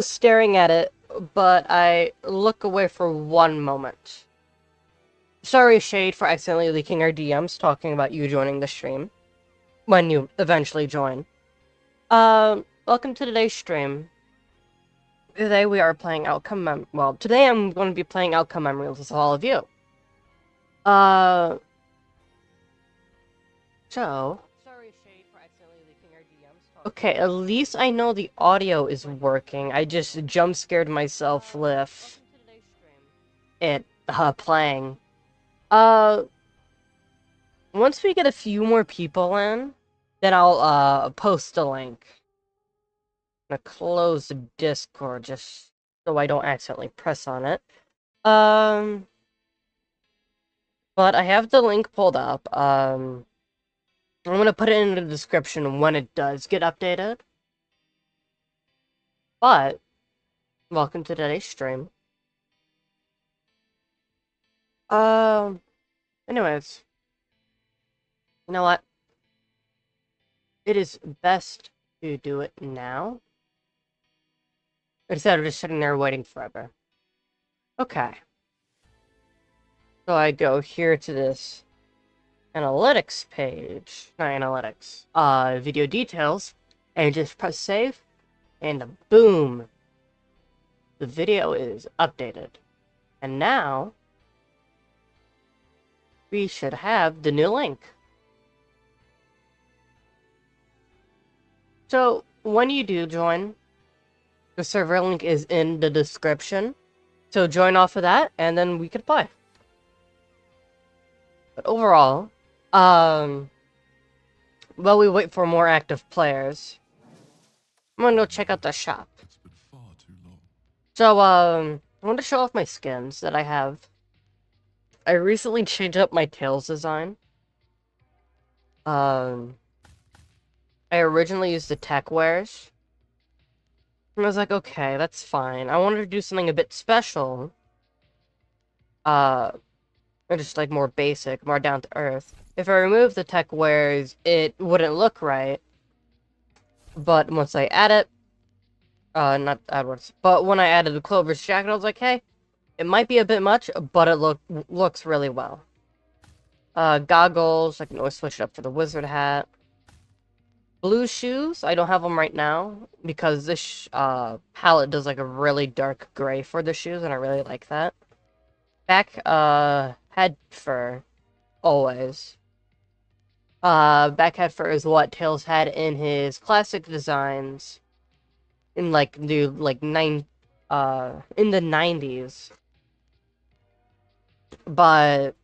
staring at it, but I look away for one moment. Sorry, Shade, for accidentally leaking our DMs talking about you joining the stream when you eventually join. Welcome to today's stream. Today we are playing well, today I'm going to be playing Outcome Memories with all of you. So... Sorry, Shade, for accidentally leaking our DMs. Okay, at least I know the audio is working. I just jump scared myself with it, playing. Once we get a few more people in, then I'll, post a link. I'm gonna close the Discord just so I don't accidentally press on it. But I have the link pulled up. I'm gonna put it in the description when it does get updated. But, welcome to today's stream. Anyways. You know what? It is best to do it now, instead of just sitting there waiting forever. Okay. So I go here to this analytics page, not analytics, video details, and just press save, and boom, the video is updated. And now, we should have the new link. So, when you do join, the server link is in the description. So join off of that, and then we could play. But overall, while we wait for more active players, I'm gonna go check out the shop. So, I want to show off my skins that I have. I recently changed up my Tails design. I originally used the tech wares. And I was like, okay, that's fine. I wanted to do something a bit special. Just like more basic, more down to earth. If I remove the tech wares, it wouldn't look right. But once I add it, not AdWords, but when I added the Clover's jacket, I was like, hey, it might be a bit much, but it looks really well. Goggles, I can always switch it up for the wizard hat. Blue shoes, I don't have them right now, because this, palette does, like, a really dark gray for the shoes, and I really like that. Back, head fur, always. Back head fur is what Tails had in his classic designs, in, like, in the 90s. But,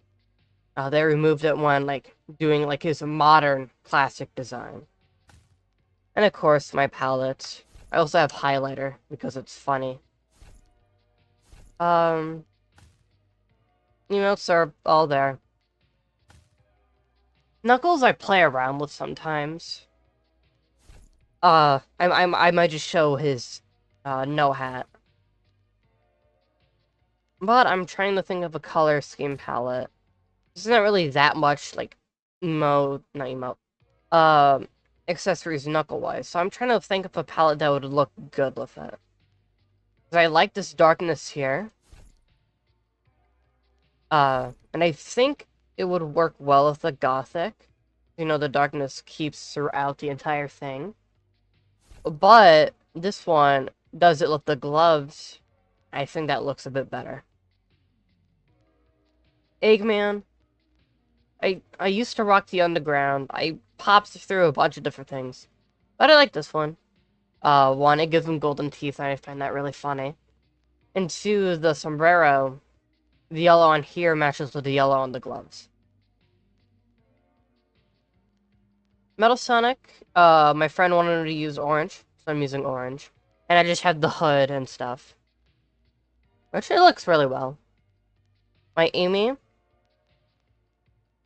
they removed it when, like, doing, like, his modern classic design. And of course, my palette. I also have highlighter, because it's funny. Emotes are all there. Knuckles I play around with sometimes. I might just show his, no hat. But I'm trying to think of a color scheme palette. There's not really that much, like, not emote, accessories knuckle-wise, so I'm trying to think of a palette that would look good with it. Because I like this darkness here. And I think it would work well with the gothic. You know, the darkness keeps throughout the entire thing. But this one does it with the gloves. I think that looks a bit better. Eggman. I used to rock the underground. I popped through a bunch of different things. But I like this one. One, it gives him golden teeth, and I find that really funny. And two, the sombrero. The yellow on here matches with the yellow on the gloves. Metal Sonic, my friend wanted to use orange, so I'm using orange. And I just had the hood and stuff. Which it looks really well. My Amy,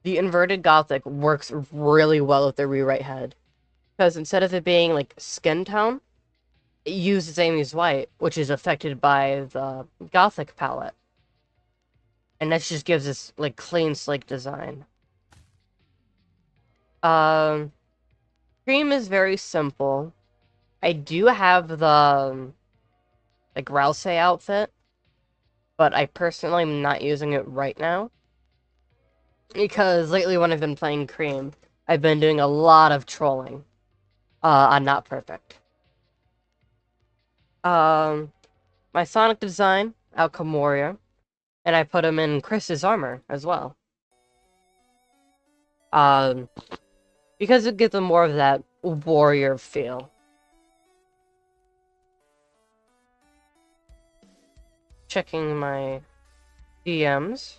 the inverted gothic works really well with the rewrite head. Because instead of it being, like, skin tone, it uses Amy's white, which is affected by the gothic palette. And that just gives us, like, clean, sleek design. Cream is very simple. I do have the like Rouse outfit, but I personally am not using it right now because lately when I've been playing Cream, I've been doing a lot of trolling. On Not Perfect. My Sonic design, Outcome Warrior, and I put him in Chris's armor as well. Um, because it gives him more of that warrior feel. Checking my DMs.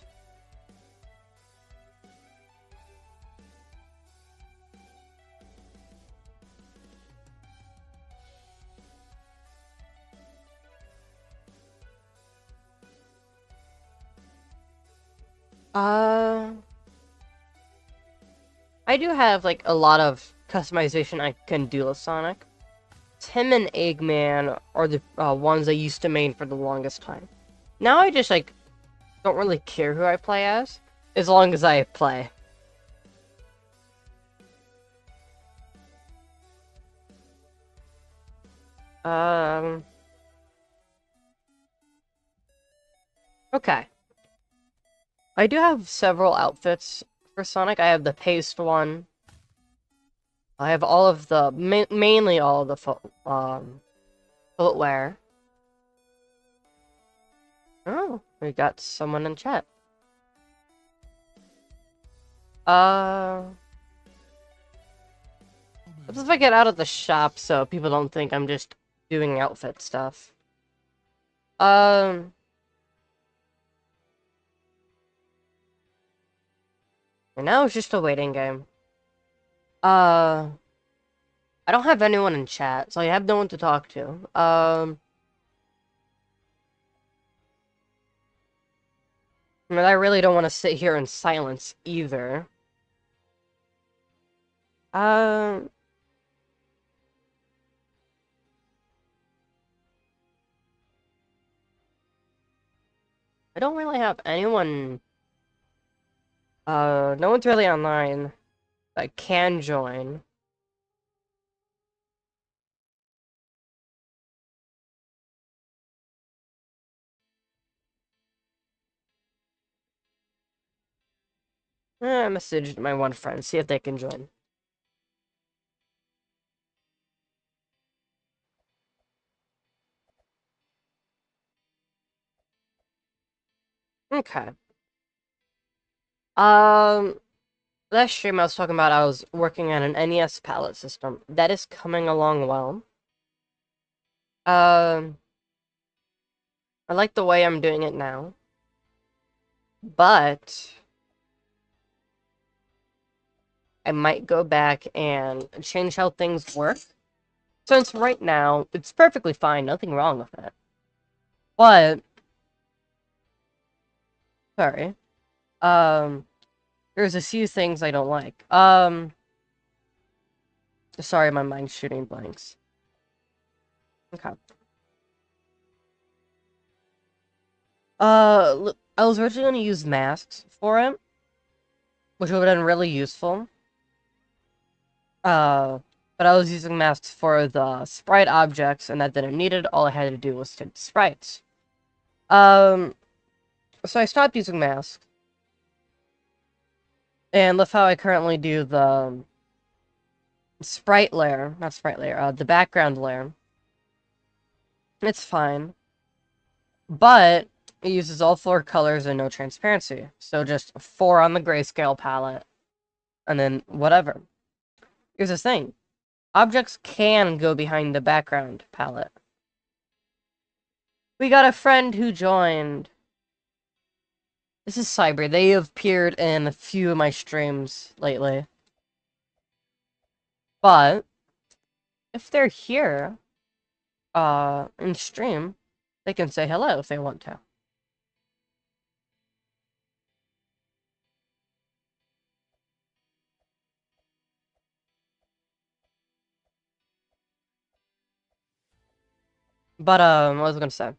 I do have, like, a lot of customization I can do with Sonic. Tim and Eggman are the ones I used to main for the longest time. Now I just, like, don't really care who I play as long as I play. Okay. I do have several outfits for Sonic. I have the paste one. I have all of the, mainly all of the footwear. Oh, we got someone in chat. What if I get out of the shop so people don't think I'm just doing outfit stuff? And now it's just a waiting game. I don't have anyone in chat, so I have no one to talk to. I mean, I really don't want to sit here in silence either. Um, I don't really have anyone. No one's really online that can join. I messaged my one friend, see if they can join. Okay. Last stream I was talking about I was working on an NES palette system. That is coming along well. I like the way I'm doing it now. But I might go back and change how things work. Since right now, it's perfectly fine, nothing wrong with it. But, sorry. There's a few things I don't like. Sorry, my mind's shooting blanks. Okay. I was originally going to use masks for it, which would have been really useful. But I was using masks for the sprite objects, and that didn't need it. All I had to do was take the sprites. So I stopped using masks. And that's how I currently do the sprite layer. Not sprite layer, the background layer. It's fine. But it uses all 4 colors and no transparency. So just 4 on the grayscale palette. And then whatever. Here's the thing. Objects can go behind the background palette. We got a friend who joined. This is Cyber. They have appeared in a few of my streams lately. But if they're here in stream, they can say hello if they want to. But what was I gonna say?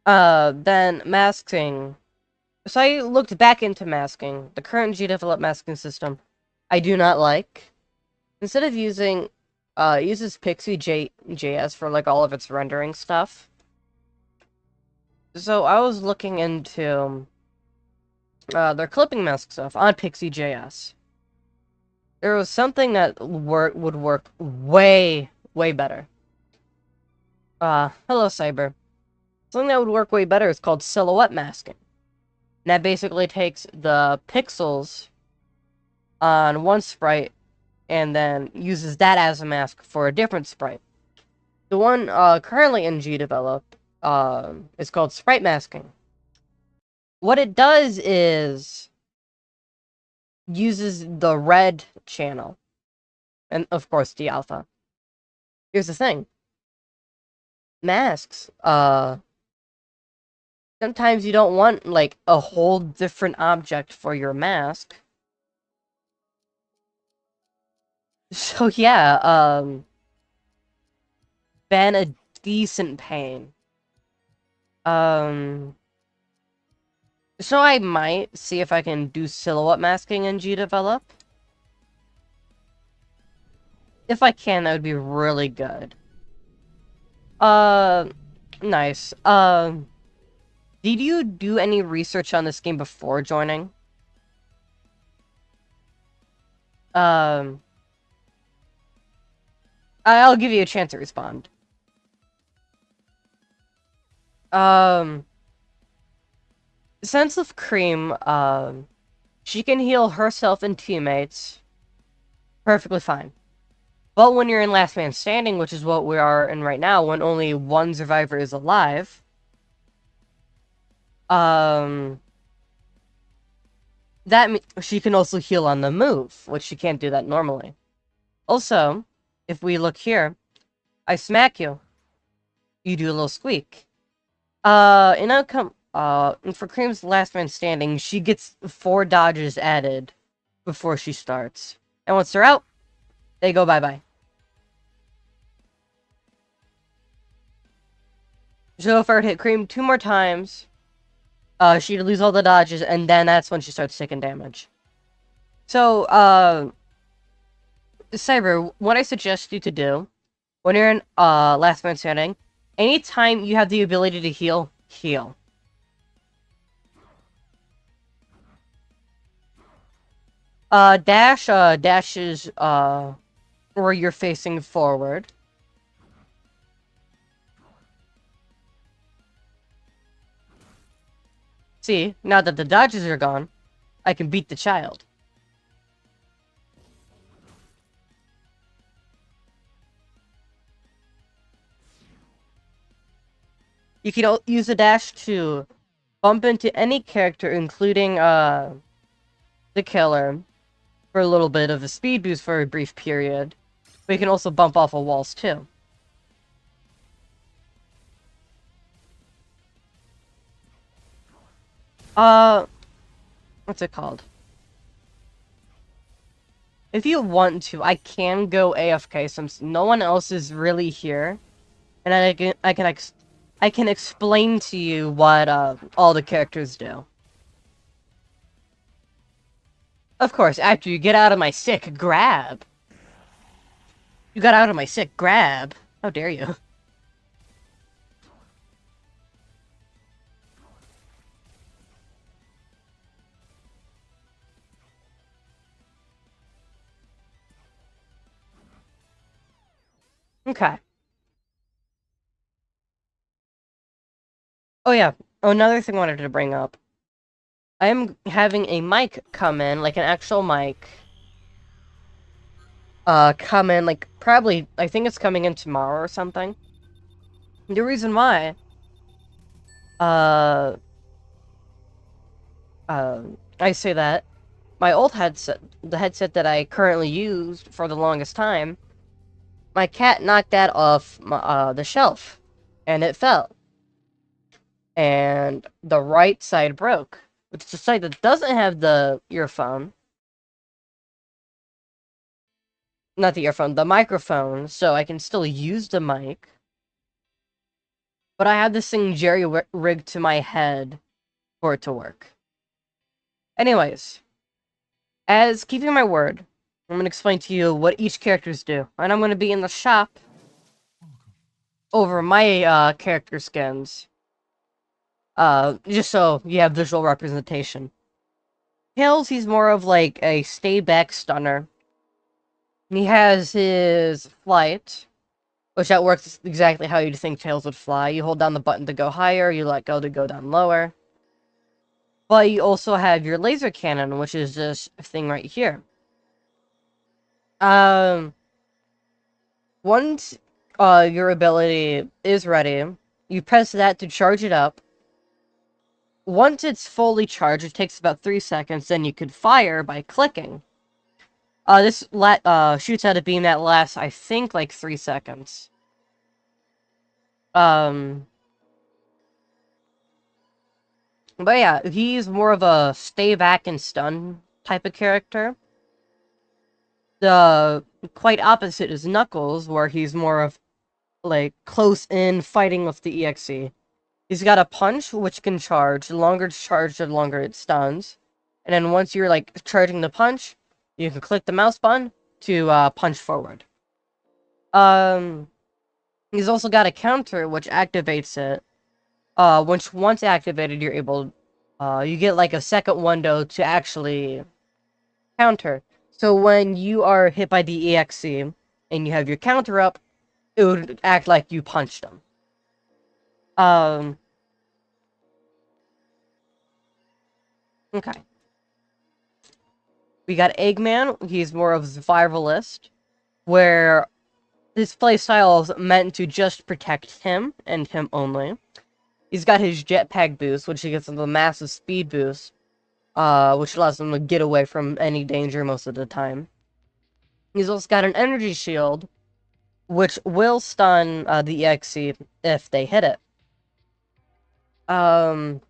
Then masking. So I looked back into masking. The current G-Develop masking system, I do not like. Instead of using It uses JS for like all of its rendering stuff. So I was looking into their clipping mask stuff on JS. There was something that would work way better. Hello Cyber. Something that would work way better is called silhouette masking. And that basically takes the pixels on one sprite and then uses that as a mask for a different sprite. The one currently in GDevelop is called sprite masking. What it does is uses the red channel, and of course the alpha. Here's the thing. Masks, sometimes you don't want, like, a whole different object for your mask. So yeah, been a decent pain. So I might see if I can do silhouette masking in GDevelop. If I can, that would be really good. Nice. Did you do any research on this game before joining? I'll give you a chance to respond. Sense of Cream, she can heal herself and teammates perfectly fine. But when you're in Last Man Standing, which is what we are in right now, when only one survivor is alive, she can also heal on the move, which she can't do that normally. Also, if we look here, I smack you. You do a little squeak. For Cream's Last Man Standing, she gets 4 dodges added before she starts. And once they're out, they go bye-bye. So if I were to hit Cream 2 more times, she'd lose all the dodges, and then that's when she starts taking damage. So, Cyber, what I suggest you to do, when you're in, Last Man Standing, anytime you have the ability to heal, heal. Dash is, where you're facing forward. See, now that the dodges are gone, I can beat the child. You can use a dash to bump into any character, including, the killer, for a little bit of a speed boost for a brief period. But you can also bump off of walls, too. What's it called? If you want to, I can go AFK since no one else is really here. And I can explain to you what, all the characters do. Of course, after you get out of my sick, grab. You got out of my sick, grab. How dare you? Okay. Oh yeah, another thing I wanted to bring up. I am having a mic come in, like an actual mic. Come in, like, probably, I think it's coming in tomorrow or something. The reason why, I say that, my old headset, the headset that I currently used for the longest time, my cat knocked that off the shelf, and it fell. And the right side broke, which is the side that doesn't have the earphone. Not the earphone, the microphone, so I can still use the mic. But I have this thing jerry-rigged to my head for it to work. Anyways, as keeping my word, I'm gonna explain to you what each characters do. And I'm gonna be in the shop over my character skins. Just so you have visual representation. Tails, he's more of like a stay back stunner. He has his flight, which that works exactly how you'd think Tails would fly. You hold down the button to go higher, you let go to go down lower. But you also have your laser cannon, which is this thing right here. Once your ability is ready, you press that to charge it up. Once it's fully charged, it takes about 3 seconds, then you could fire by clicking. This shoots out a beam that lasts, I think, like 3 seconds. But yeah, he's more of a stay back and stun type of character. The quite opposite is Knuckles, where he's more of, like, close in fighting with the EXE. He's got a punch, which can charge. The longer it's charged, the longer it stuns. And then once you're, like, charging the punch, you can click the mouse button to punch forward. He's also got a counter, which activates it. Which once activated, you're able... you get, like, a second window to actually counter. So when you are hit by the EXE, and you have your counter up, it would act like you punched him. Okay. We got Eggman. He's more of a survivalist, where his playstyle is meant to just protect him, and him only. He's got his jetpack boost, which he gets him a massive speed boost, which allows him to get away from any danger most of the time. He's also got an energy shield, which will stun the EXE if they hit it. And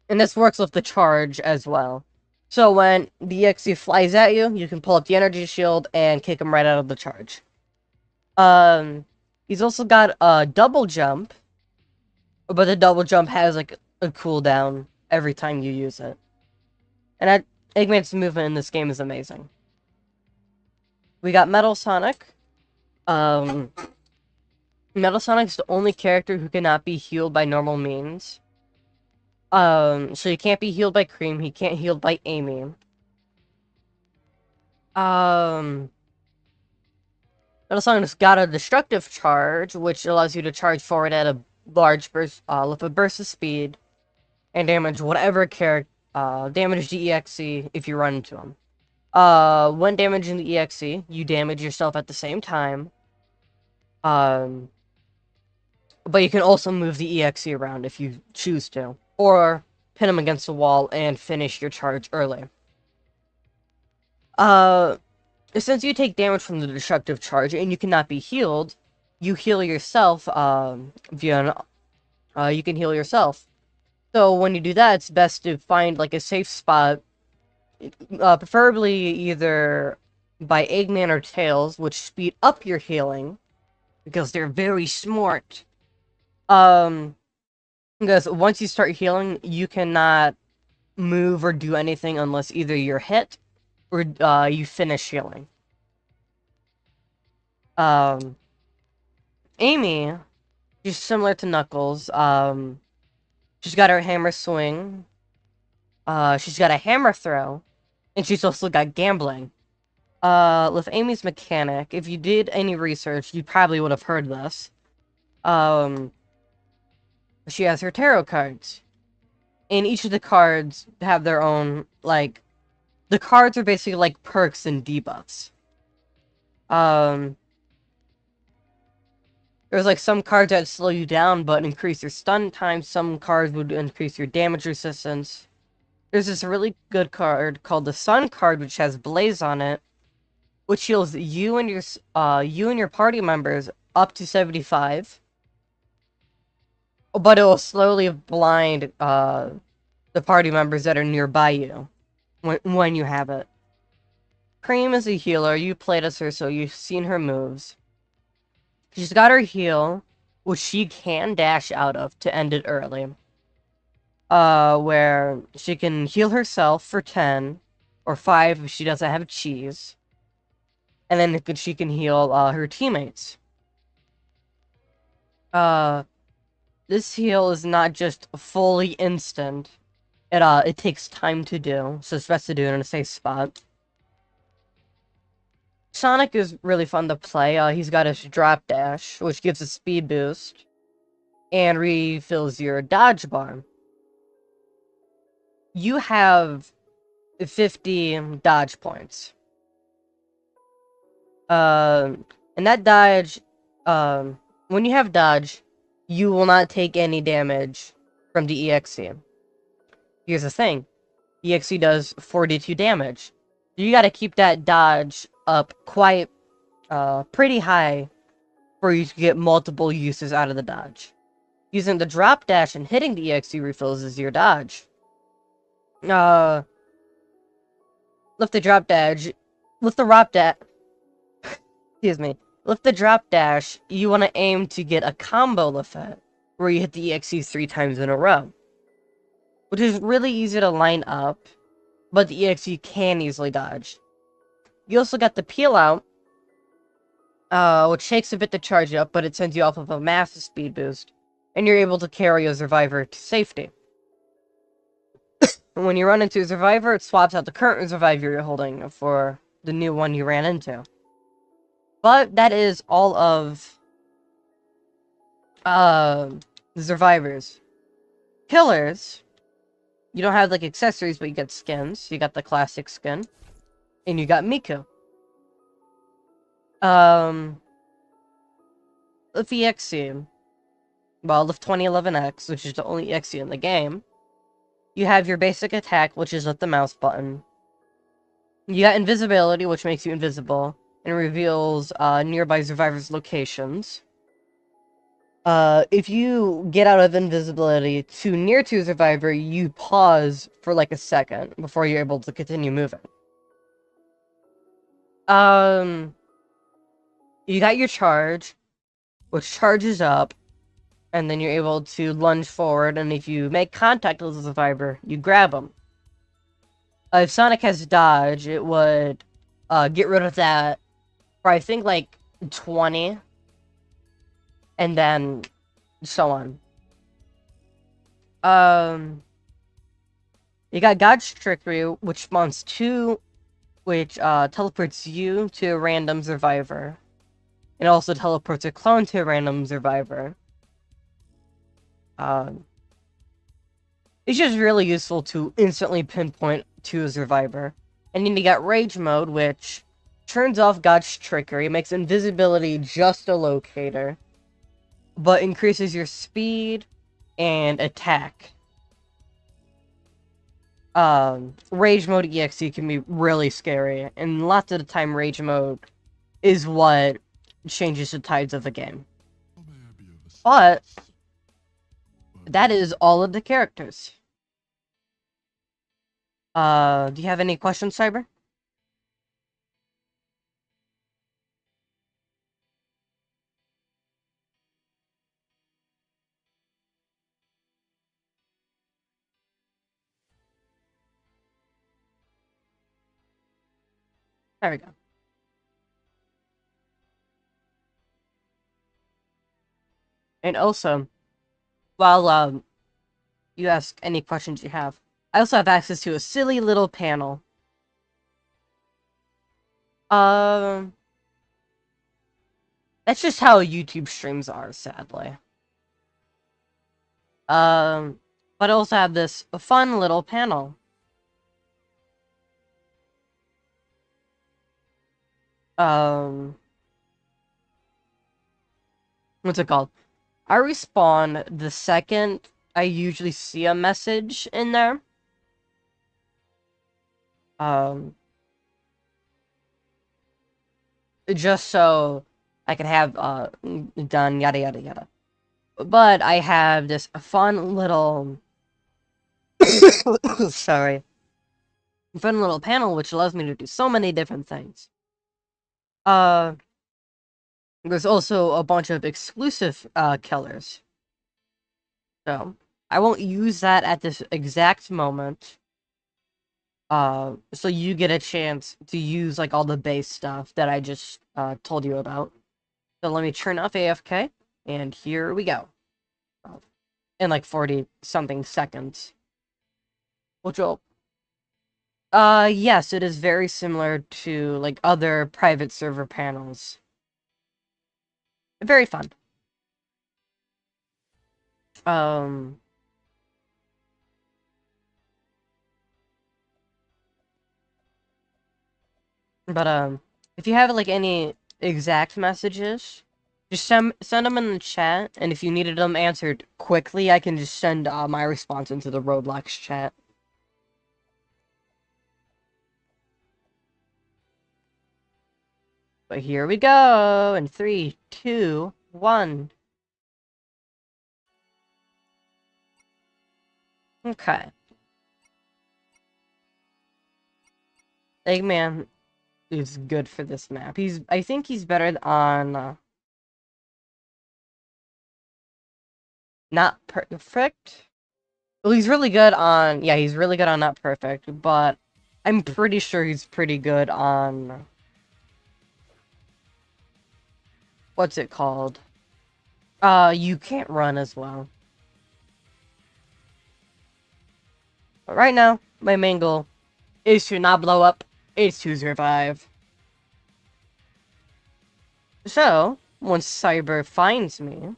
this works with the charge as well. So when the EXE flies at you, you can pull up the energy shield and kick him right out of the charge. He's also got a double jump, but the double jump has, like, a cooldown every time you use it. And Eggman's movement in this game is amazing. We got Metal Sonic. Metal Sonic's the only character who cannot be healed by normal means. So he can't be healed by Cream, he can't heal by Amy. Metal Sonic's got a destructive charge, which allows you to charge forward at a large burst, with a burst of speed, and damage whatever character, damage the EXE if you run into him. When damaging the EXE, you damage yourself at the same time. But you can also move the EXE around if you choose to, or pin him against the wall and finish your charge early. Since you take damage from the destructive charge and you cannot be healed, you heal yourself, you can heal yourself. So when you do that, it's best to find, like, a safe spot, preferably either by Eggman or Tails, which speed up your healing, because they're very smart. Because once you start healing, you cannot move or do anything unless either you're hit or you finish healing. Amy, she's similar to Knuckles. She's got her hammer swing. She's got a hammer throw, and she's also got gambling. With Amy's mechanic, if you did any research, you probably would have heard this. She has her tarot cards. And each of the cards have their own, like... The cards are basically like perks and debuffs. There's, like, some cards that slow you down but increase your stun time. Some cards would increase your damage resistance. There's this really good card called the Sun card, which has Blaze on it, which heals you and your party members up to 75. But it will slowly blind the party members that are nearby you when you have it. Cream is a healer. You played as her, so you've seen her moves. She's got her heal, which she can dash out of to end it early. Where she can heal herself for 10, or 5 if she doesn't have cheese. And then she can heal her teammates. This heal is not just fully instant. It takes time to do, so it's best to do it in a safe spot. Sonic is really fun to play. He's got his drop dash, which gives a speed boost, and refills your dodge bar. You have 50 dodge points. And that dodge, when you have dodge, you will not take any damage from the EXE. Here's the thing. EXE does 42 damage. You gotta keep that dodge up quite, pretty high for you to get multiple uses out of the dodge. Using the drop dash and hitting the EXE refills your dodge. Lift the drop dash. Lift the drop dash. Excuse me. Lift the drop dash. You want to aim to get a combo effect where you hit the EXE 3 times in a row, which is really easy to line up, but the EXE can easily dodge. You also got the peel out, which takes a bit to charge up, but it sends you off of a massive speed boost, and you're able to carry a survivor to safety. And when you run into a survivor, it swaps out the current survivor you're holding for the new one you ran into. But that is all of the survivors. Killers, you don't have like accessories, but you get skins. You got the classic skin, and you got Miku. With EXE, well, with 2011X, which is the only EXE in the game, you have your basic attack, which is with the mouse button. You got invisibility, which makes you invisible, and reveals nearby survivors' locations. If you get out of invisibility too near to a survivor, you pause for like a second before you're able to continue moving. You got your charge, which charges up, and then you're able to lunge forward, and if you make contact with the survivor, you grab them. If Sonic has dodge, it would get rid of that for, I think, like, 20, and then so on. You got God's Trickery, which spawns 2, which teleports you to a random survivor. It also teleports a clone to a random survivor. It's just really useful to instantly pinpoint to a survivor. And then you got Rage Mode, which turns off God's Trickery, makes invisibility just a locator, but increases your speed and attack. Rage Mode EXE can be really scary, and lots of the time Rage Mode is what changes the tides of the game. But that is all of the characters. Do you have any questions, Cyber? There we go. And also, while you ask any questions you have, I also have access to a silly little panel. That's just how YouTube streams are, sadly. But I also have this fun little panel. What's it called? I respawn the second I usually see a message in there. Just so I can have, done yada yada yada. But I have this fun little... Sorry. Fun little panel which allows me to do so many different things. There's also a bunch of exclusive, killers. So, I won't use that at this exact moment. So you get a chance to use, like, all the base stuff that I just, told you about. So let me turn off AFK, and here we go. In, like, 40-something seconds. Which will... yes, it is very similar to, like, other private server panels. Very fun. Um... But, if you have, like, any exact messages, just send them in the chat, and if you needed them answered quickly, I can just send, my response into the Roblox chat. But here we go, in 3, 2, 1. Okay. Eggman is good for this map. I think he's better on, Not Perfect? Well, he's really good on... Yeah, he's really good on Not Perfect, but I'm pretty sure he's pretty good on... What's it called? You can't run as well. But right now, my main goal is to not blow up, is to survive. So, once Cyber finds me...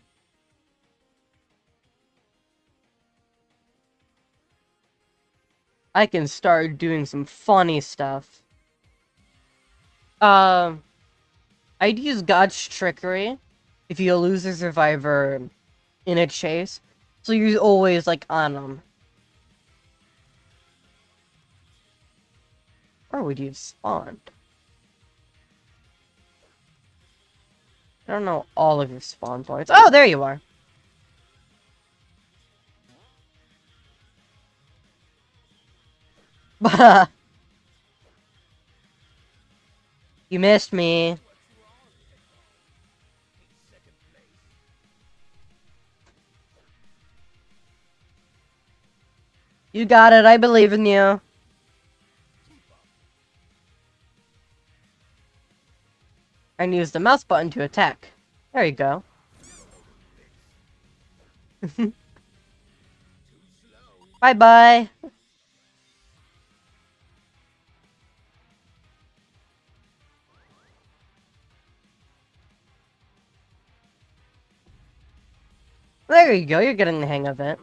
I can start doing some funny stuff. I'd use God's Trickery if you lose a survivor in a chase. So you're always, like, on them. Or would you have spawned? I don't know all of your spawn points. Oh, there you are! You missed me. You got it, I believe in you. And use the mouse button to attack. There you go. Bye-bye. There you go, you're getting the hang of it.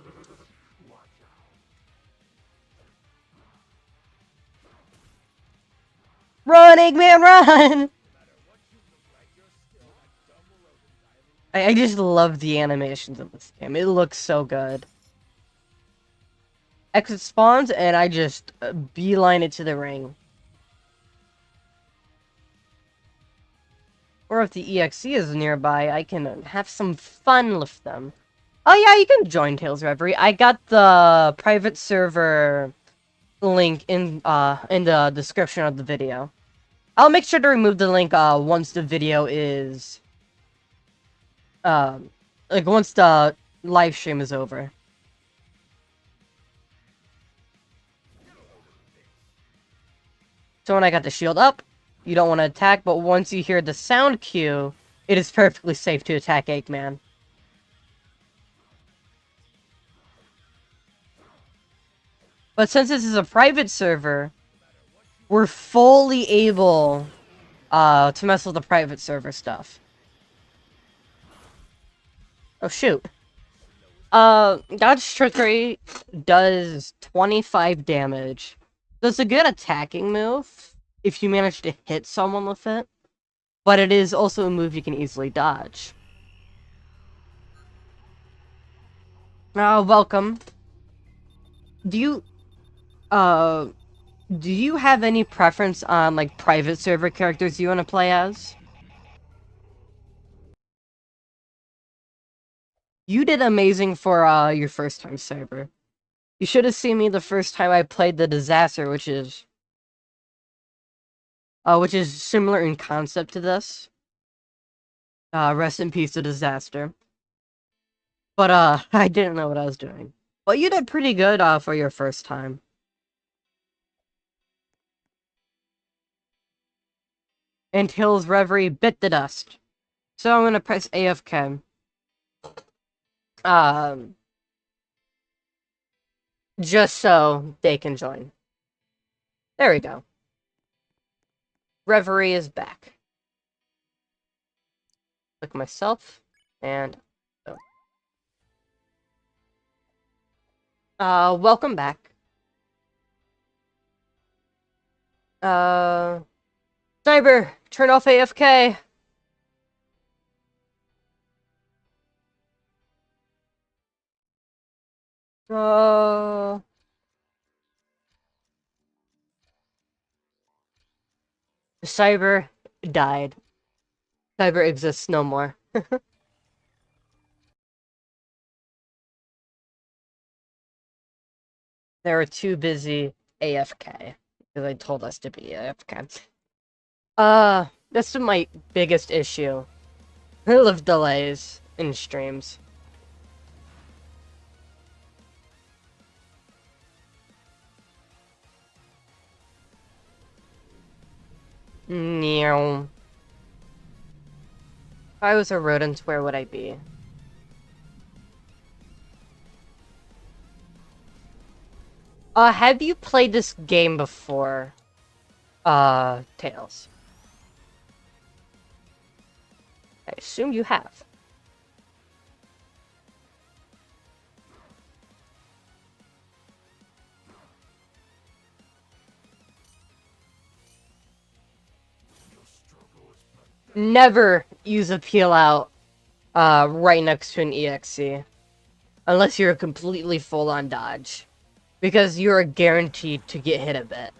Run, Eggman, run! I just love the animations of this game. It looks so good. Exit spawns, and I just beeline it to the ring. Or if the EXE is nearby, I can have some fun with them. Oh yeah, you can join Tales Reverie. I got the private server link in the description of the video. I'll make sure to remove the link once the video is like once the live stream is over. So when I got the shield up, you don't want to attack, but once you hear the sound cue, it is perfectly safe to attack Eggman. But since this is a private server, we're fully able to mess with the private server stuff. Oh shoot. Dodge Trickery does 25 damage. That's a good attacking move if you manage to hit someone with it. But it is also a move you can easily dodge. Welcome. Do you have any preference on, like, private server characters you want to play as? You did amazing for, your first time server. You should have seen me the first time I played the Disaster, which is similar in concept to this. Rest in peace, the Disaster. But, I didn't know what I was doing. But you did pretty good, for your first time. and Hill's Reverie bit the dust. So I'm gonna press AFK. Just so they can join. There we go. Reverie is back. Click myself, and welcome back. Sniper, turn off AFK. The Cyber died. Cyber exists no more. They were too busy AFK because they told us to be AFK. That's my biggest issue. Of delays in streams. Meow. If I was a rodent, where would I be? Have you played this game before? Tails. I assume you have. Never use a peel out, right next to an EXE. Unless you're completely full on dodge. Because you're guaranteed to get hit a bit.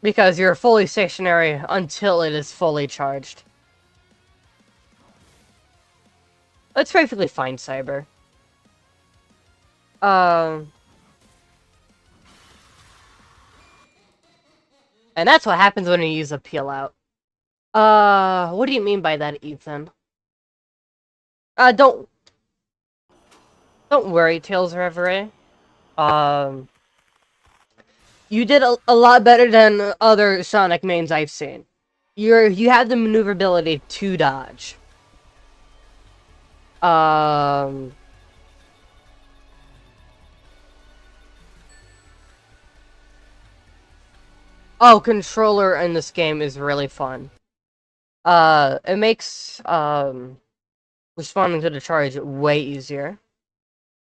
Because you're fully stationary until it is fully charged. That's perfectly fine, Cyber. And that's what happens when you use a peel out. What do you mean by that, Ethan? Don't worry, Tails Reverie. You did a lot better than other Sonic mains I've seen. You have the maneuverability to dodge. Oh, controller in this game is really fun. It makes, responding to the charge way easier.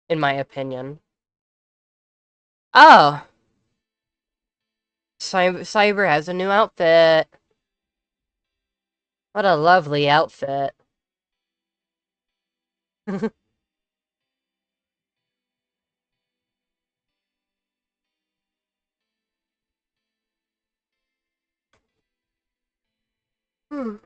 In my opinion. Oh! Cyber has a new outfit. What a lovely outfit. Hmm.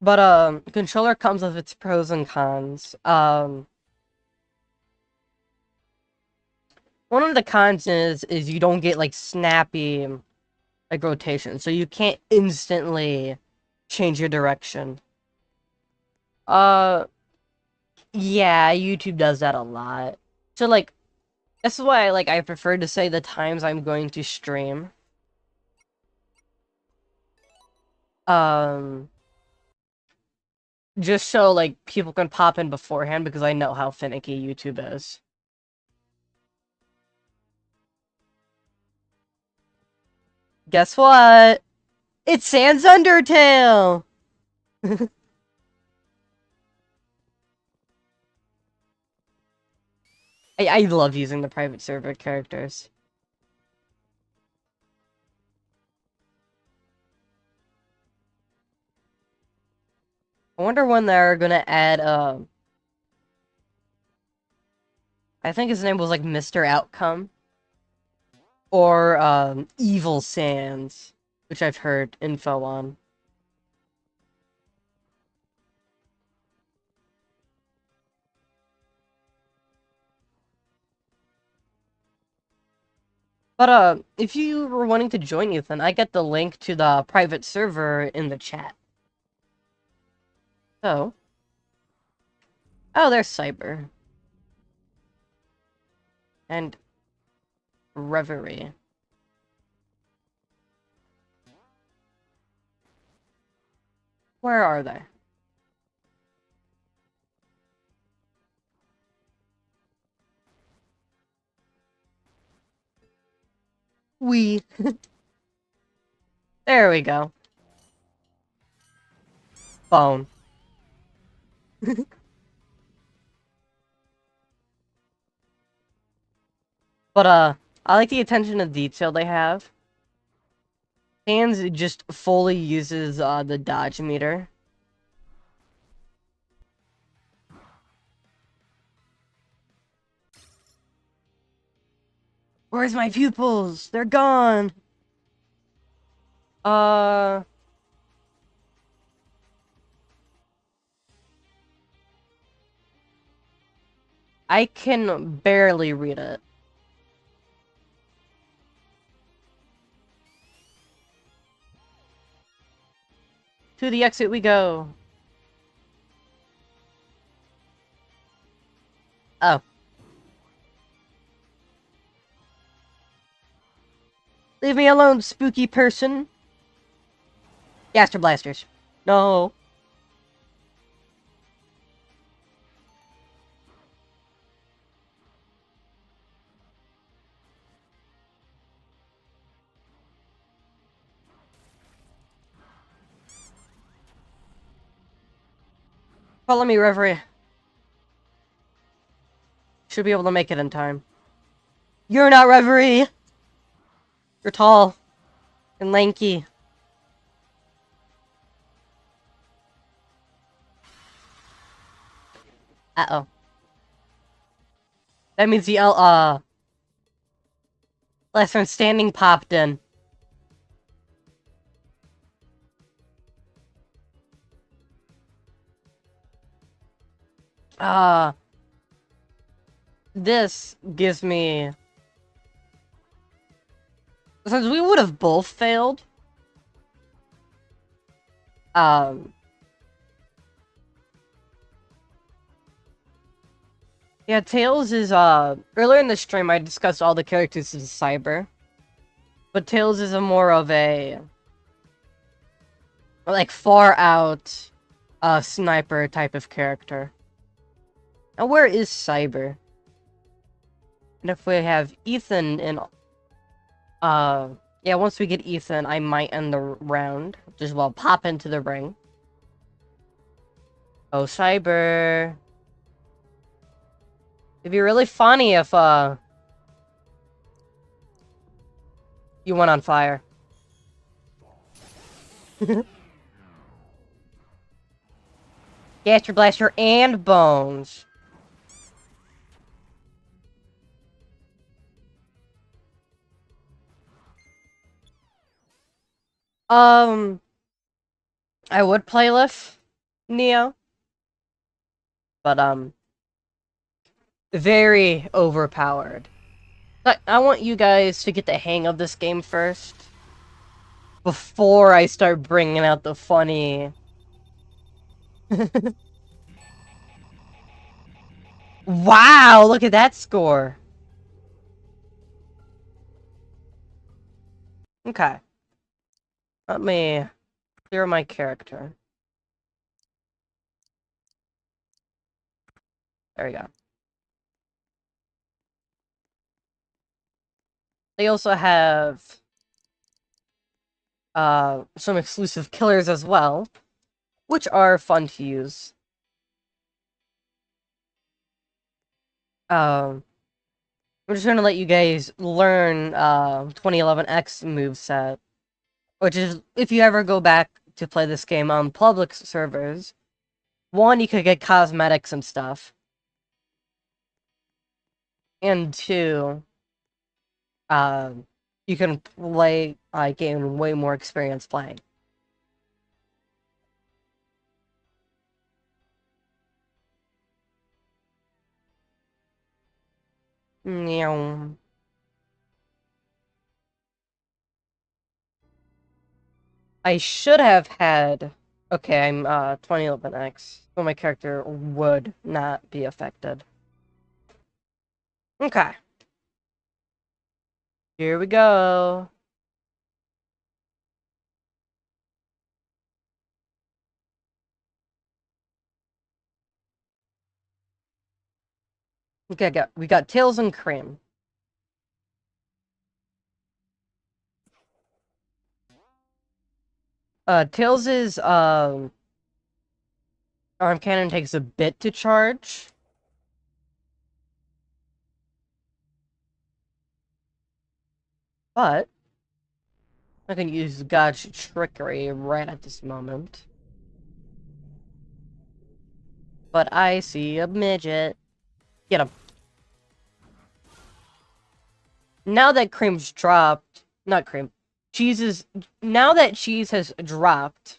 But, controller comes with its pros and cons. One of the cons is you don't get, like, snappy, like, rotation. So you can't instantly change your direction. Yeah, YouTube does that a lot. So, like, this is why, like, I prefer to say the times I'm going to stream. Just so, like, people can pop in beforehand, because I know how finicky YouTube is. Guess what? It's Sans Undertale! I love using the private server characters. I wonder when they're gonna add, I think his name was, like, Mr. Outcome. Or, Evil Sans, which I've heard info on. But if you were wanting to join Ethan, I get the link to the private server in the chat. So, oh, there's Cyber and Reverie. Where are they? We. There we go. Phone. But I like the attention to detail they have. Hands just fully uses the dodge meter. Where's my pupils? They're gone. Uh, I can barely read it. To the exit we go. Oh. Leave me alone, spooky person. Gaster blasters. No. Follow me, Reverie. Should be able to make it in time. You're not Reverie! You're tall. And lanky. Uh-oh. That means the last one standing popped in. Uh, this gives me... Since we would have both failed, um... yeah, Tails is, earlier in the stream I discussed all the characters as Cyber. But Tails is a more of a... like, far out, sniper type of character. Now, where is Cyber? And if we have Ethan in... yeah, once we get Ethan, I might end the round. Just, well, pop into the ring. Oh, Cyber. It'd be really funny if, you went on fire. Gaster Blaster and Bones. I would playlist Neo. But, very overpowered. But I want you guys to get the hang of this game first. Before I start bringing out the funny... Wow, look at that score. Okay. Let me clear my character. There we go. They also have some exclusive killers as well, which are fun to use. I'm just gonna let you guys learn 2011X moveset, which is, if you ever go back to play this game on public servers, one, you could get cosmetics and stuff, and two, you can play, gain way more experience playing. Meow. I should have had... Okay, I'm 2011X, so my character would not be affected. Okay. Here we go. Okay, we got Tails and Cream. Tails' arm cannon takes a bit to charge. But I can use God's trickery right at this moment. But I see a midget. Get him. Now that Cream's dropped... Not Cream. Now that Cheese has dropped...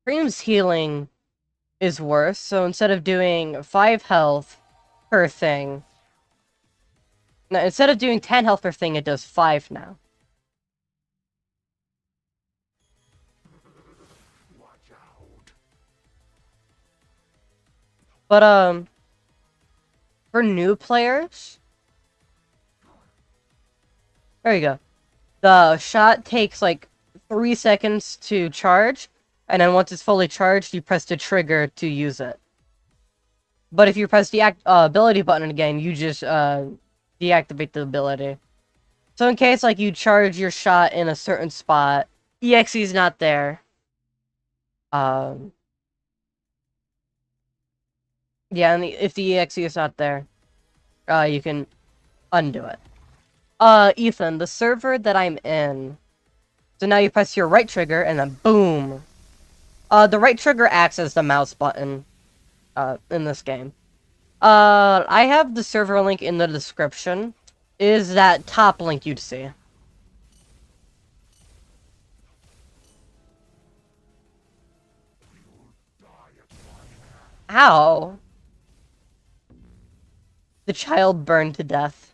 Cream's healing is worse, so instead of doing 5 health per thing... No, instead of doing 10 health per thing, it does 5 now. But, for new players... There you go. The shot takes, like, 3 seconds to charge, and then once it's fully charged, you press the trigger to use it. But if you press the ability button again, you just, deactivate the ability. So in case, like, you charge your shot in a certain spot, EXE's not there. Yeah, and if the EXE is not there, you can undo it. Ethan, the server that I'm in, so now you press your right trigger, and then boom! The right trigger acts as the mouse button, in this game. I have the server link in the description. It is that top link you'd see. Ow! The child burned to death.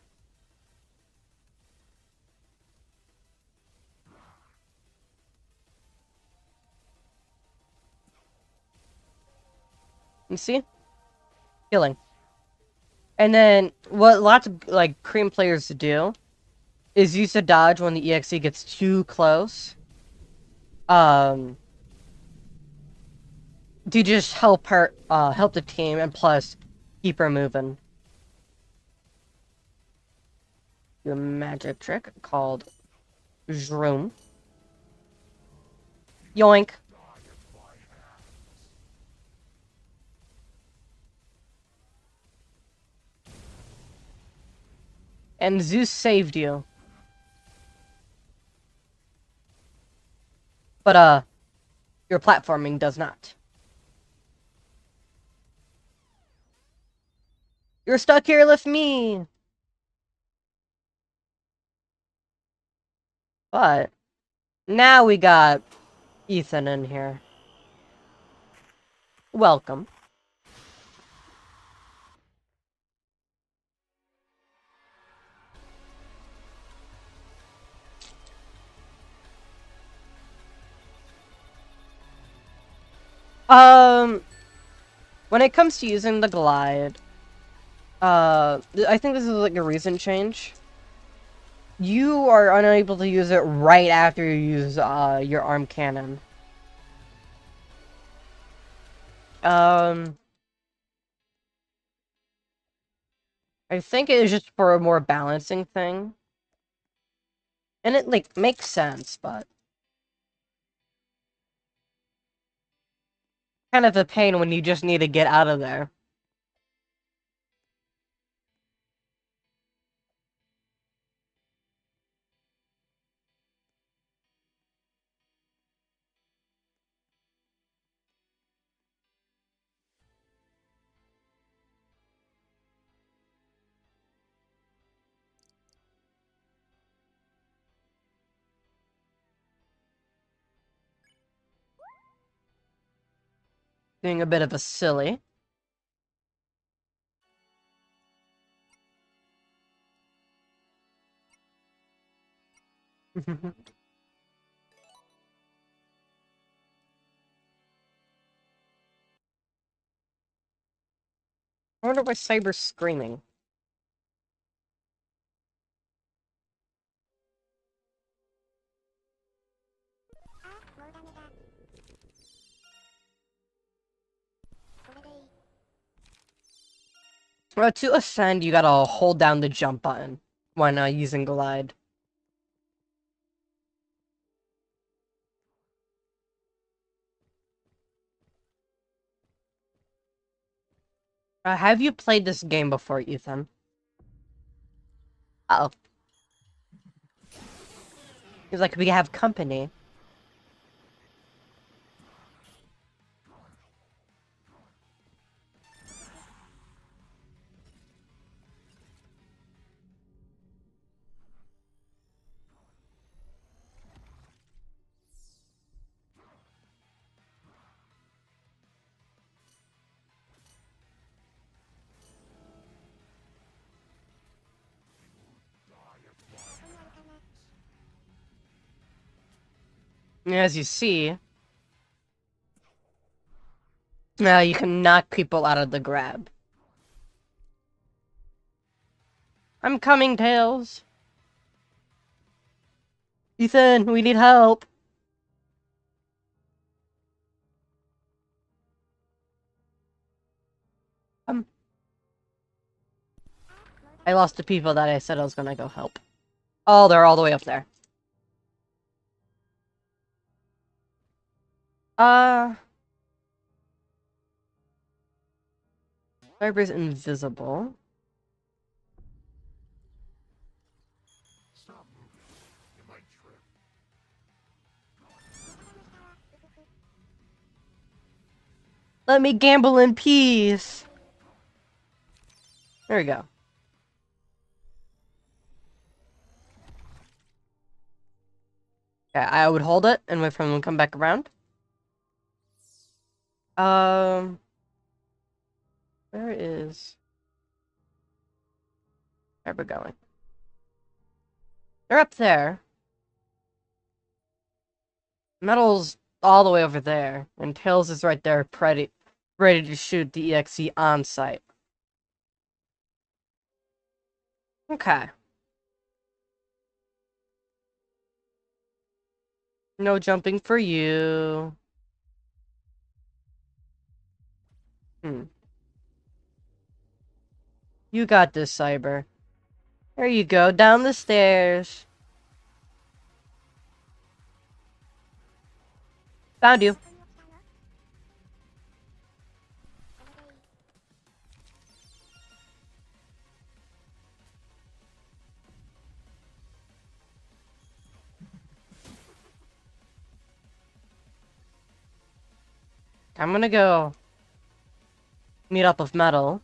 You see? Killing. And then, what lots of, like, Cream players do is use the dodge when the EXE gets too close. To just help her, help the team, and plus, keep her moving. Do a magic trick called Zroom. Yoink. And Zeus saved you. But, your platforming does not. You're stuck here, lift me! But, now we got Ethan in here. Welcome. When it comes to using the glide, I think this is like a recent change. You are unable to use it right after you use, your arm cannon. I think it is just for a more balancing thing. And it, like, makes sense, but... kind of a pain when you just need to get out of there. Being a bit of a silly. I wonder why Cyber's screaming. Well, to ascend, you gotta hold down the jump button when using glide. Have you played this game before, Ethan? Uh-oh. He's like, we have company. As you see, you can knock people out of the grab. I'm coming, Tails. Ethan, we need help. I lost the people that I said I was gonna go help. Oh, they're all the way up there. Cyber's invisible. Let me gamble in peace. There we go. Okay, I would hold it and wait for them to come back around. Where is Cyber going? They're up there. Metal's all the way over there, and Tails is right there, ready to shoot the EXE on site. Okay. No jumping for you. You got this, Cyber. There you go, down the stairs. Found you. I'm gonna go meet up with Metal.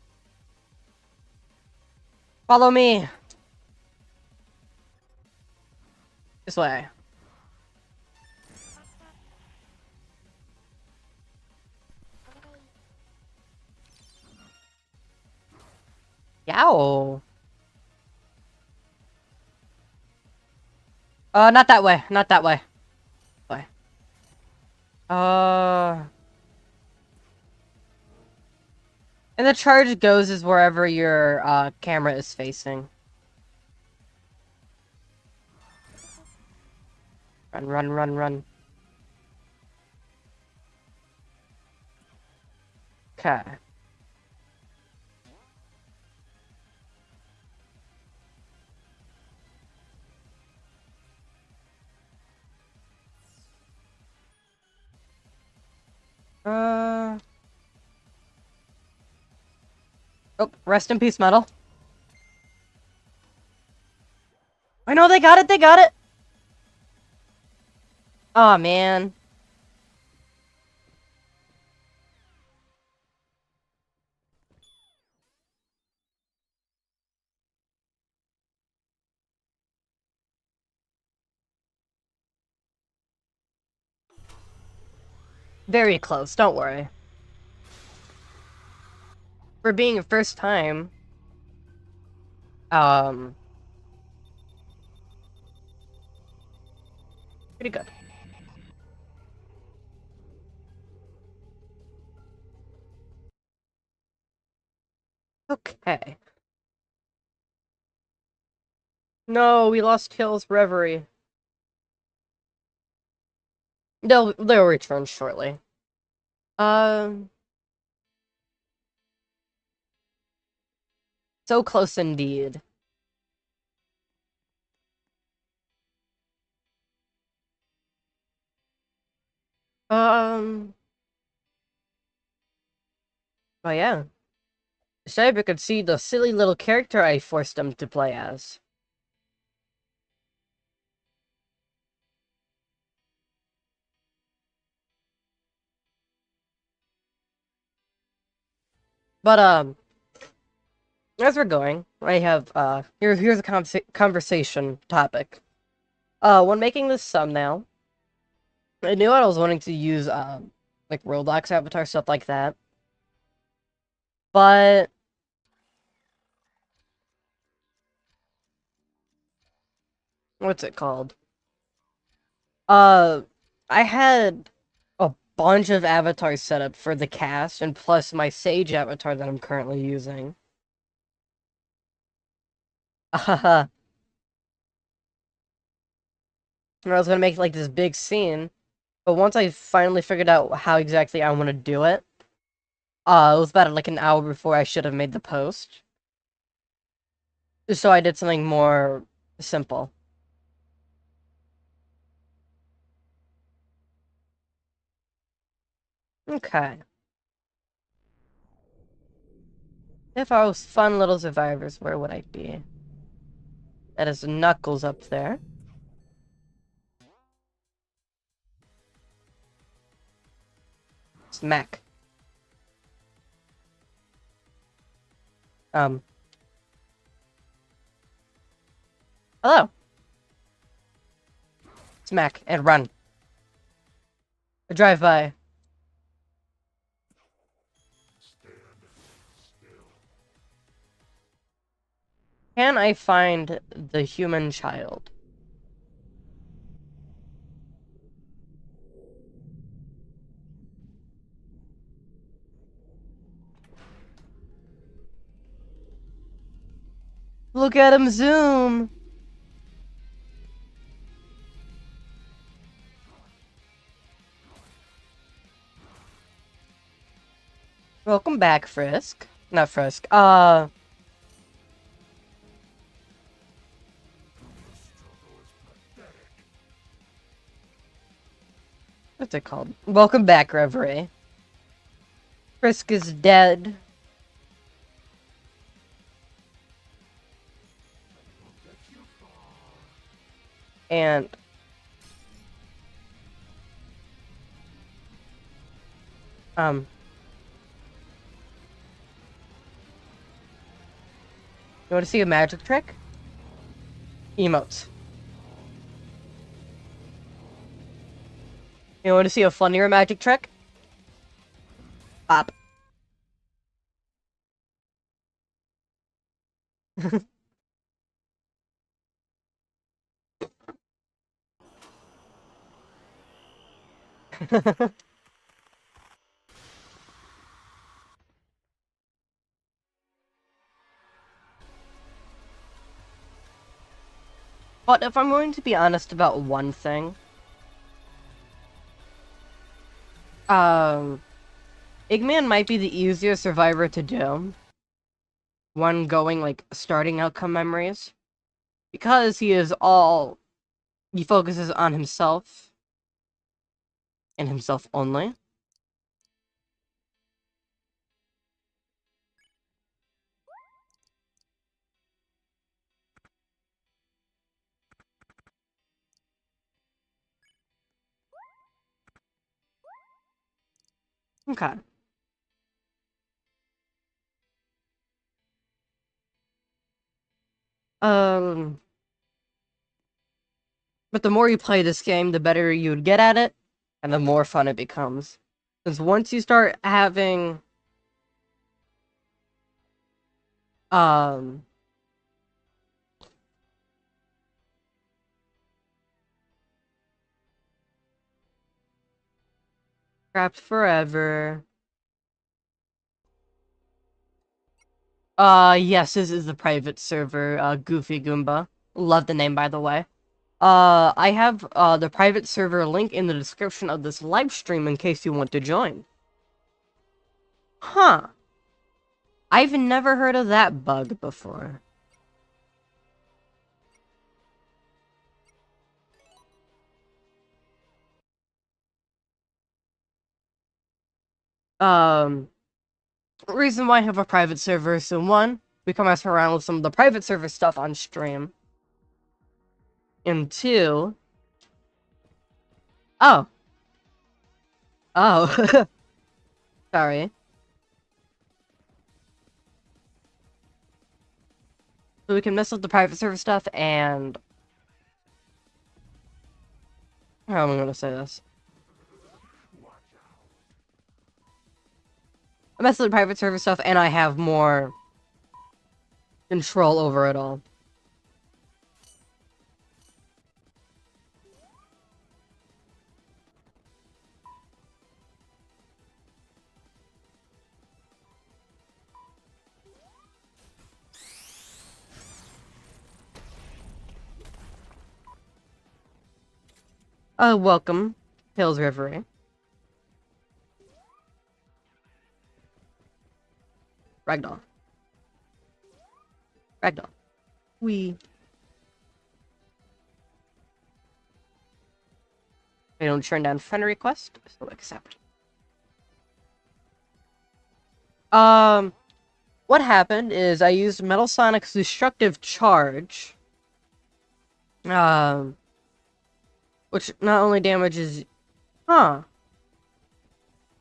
Follow me. This way. Yow. Not that way. Not that way. Way. And the charge goes is wherever your camera is facing. Run, run, run, run. Okay. Oh, rest in peace, Metal. I know, they got it, they got it! Aw, man. Very close, don't worry. For being a first time, Pretty good. Okay. No, we lost Hill's Reverie. They'll return shortly. Um, so close indeed. Um, oh yeah. Cyber could see the silly little character I forced him to play as. But, as we're going, I have, here's a conversation topic. When making this thumbnail, I knew I was wanting to use, like, Roblox avatar, stuff like that. But, what's it called? Uh, I had a bunch of avatars set up for the cast, and plus my Sage avatar that I'm currently using. Haha. And I was gonna make, like, this big scene, but once I finally figured out how exactly I want to do it, it was about, like, an hour before I should have made the post. So I did something more simple. Okay. If I was fun little survivors, where would I be? That is Knuckles up there. Smack. Um. Hello. Smack and run. A drive by. Can I find the human child? Look at him zoom. Welcome back, Frisk. Not Frisk. What's it called? Welcome back, Reverie. Frisk is dead. And you want to see a magic trick? Emotes. You want to see a funnier magic trick? Pop. But if I'm going to be honest about one thing, um, Eggman might be the easier survivor to do. One going, like, starting outcome memories. Because he focuses on himself. And himself only. Okay. Um, but the more you play this game, the better you would get at it, and the more fun it becomes. Because once you start having, um, Trapped forever. Yes, this is the private server, Goofy Goomba. Love the name, by the way. I have, the private server link in the description of this live stream in case you want to join. Huh. I've never heard of that bug before. Um, reason why I have a private server is so one, we can mess around with some of the private server stuff on stream. And two, oh. Oh. Sorry. So we can mess with the private server stuff and... how am I gonna say this? I mess with the private server stuff and I have more control over it all. Welcome, Hills Reverie. Ragdoll. Ragdoll. We don't turn down friend request, so accept. What happened is I used Metal Sonic's destructive charge. Which not only damages... Huh.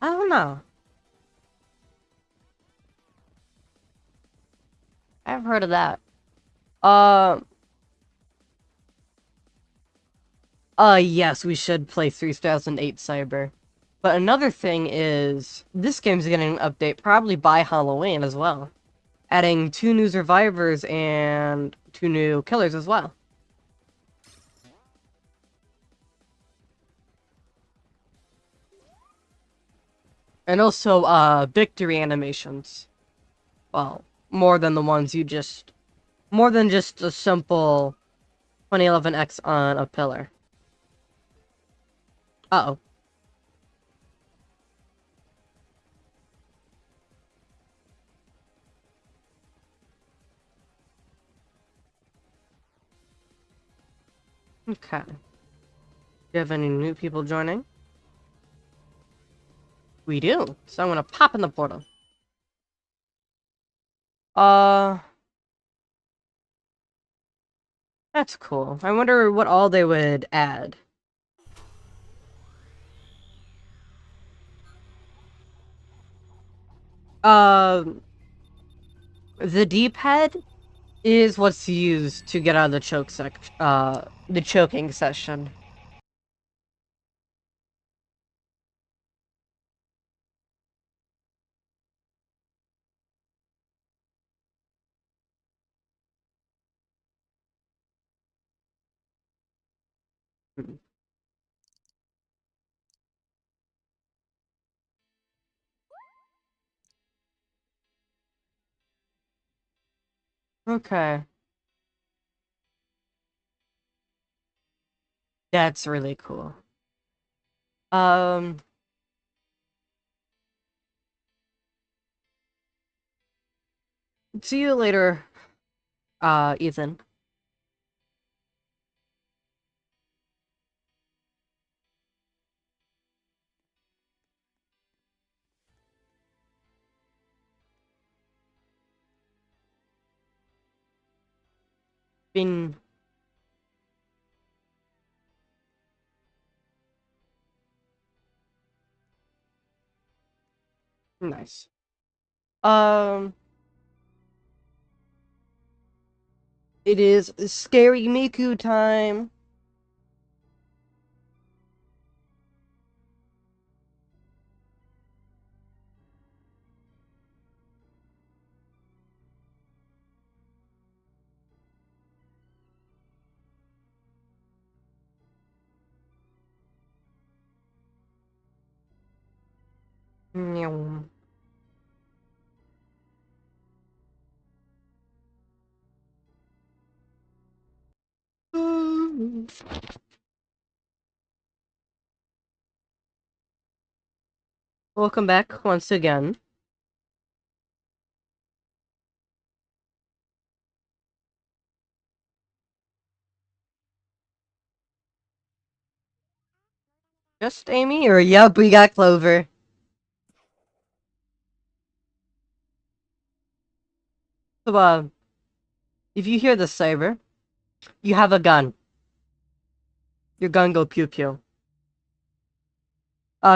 I don't know. I've heard of that. Yes, we should play 3008 Cyber. But another thing is, this game's getting an update probably by Halloween as well. Adding 2 new survivors and 2 new killers as well. And also, victory animations. Well, more than the ones you just... more than just a simple 2011X on a pillar. Uh-oh. Okay. Do you have any new people joining? We do. So I'm gonna pop in the portal. That's cool. I wonder what all they would add. Um, the D-pad is what's used to get out of the the choking session. Hmm. Okay. That's really cool. Um, see you later, Ethan. Been nice. Um, it is Scary Miku time. Meow. Welcome back once again. Just Amy, or yep, we got Clover. So, if you hear the saber, you have a gun. Your gun go pew pew.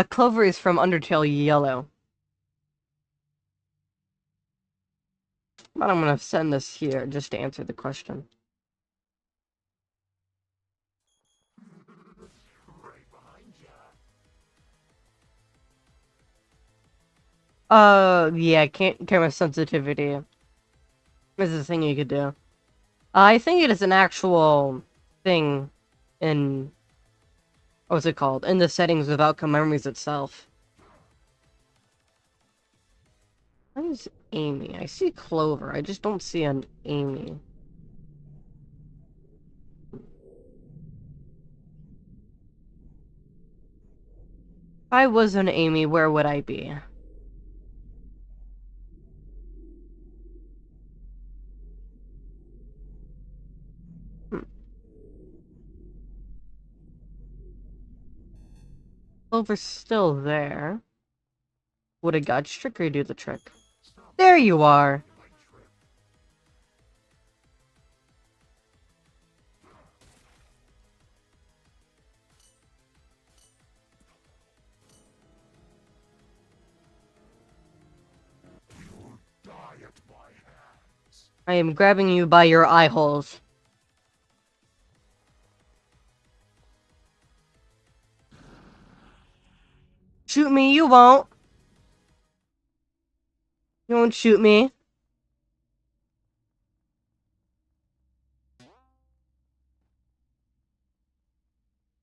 Clover is from Undertale Yellow. But I'm gonna send this here just to answer the question. Yeah, camera sensitivity is a thing you could do. I think it is an actual thing in, what's it called? In the settings of Outcome Memories itself. Where's Amy? I see Clover. I just don't see an Amy. If I was an Amy, where would I be? Hmm. Clover's still there. Would a God Stricker do the trick? There you are! I am grabbing you by your eye holes. Shoot me, you won't. You won't shoot me.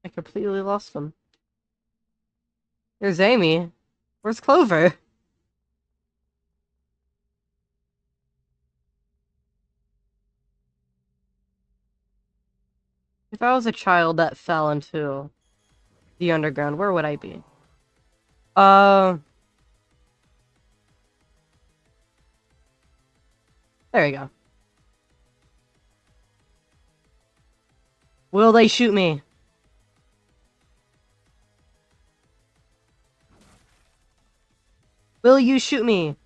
I completely lost them. There's Amy. Where's Clover? If I was a child that fell into the underground, where would I be? There you go. Will they shoot me? Will you shoot me?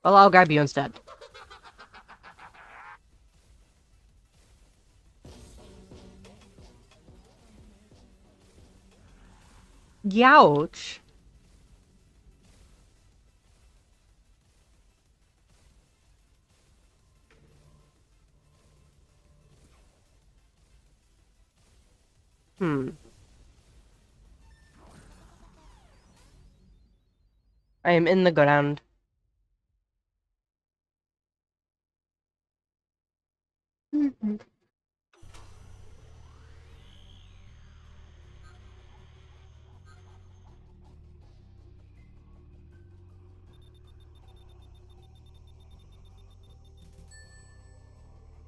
Well, I'll grab you instead. Youch. Hmm. I am in the ground.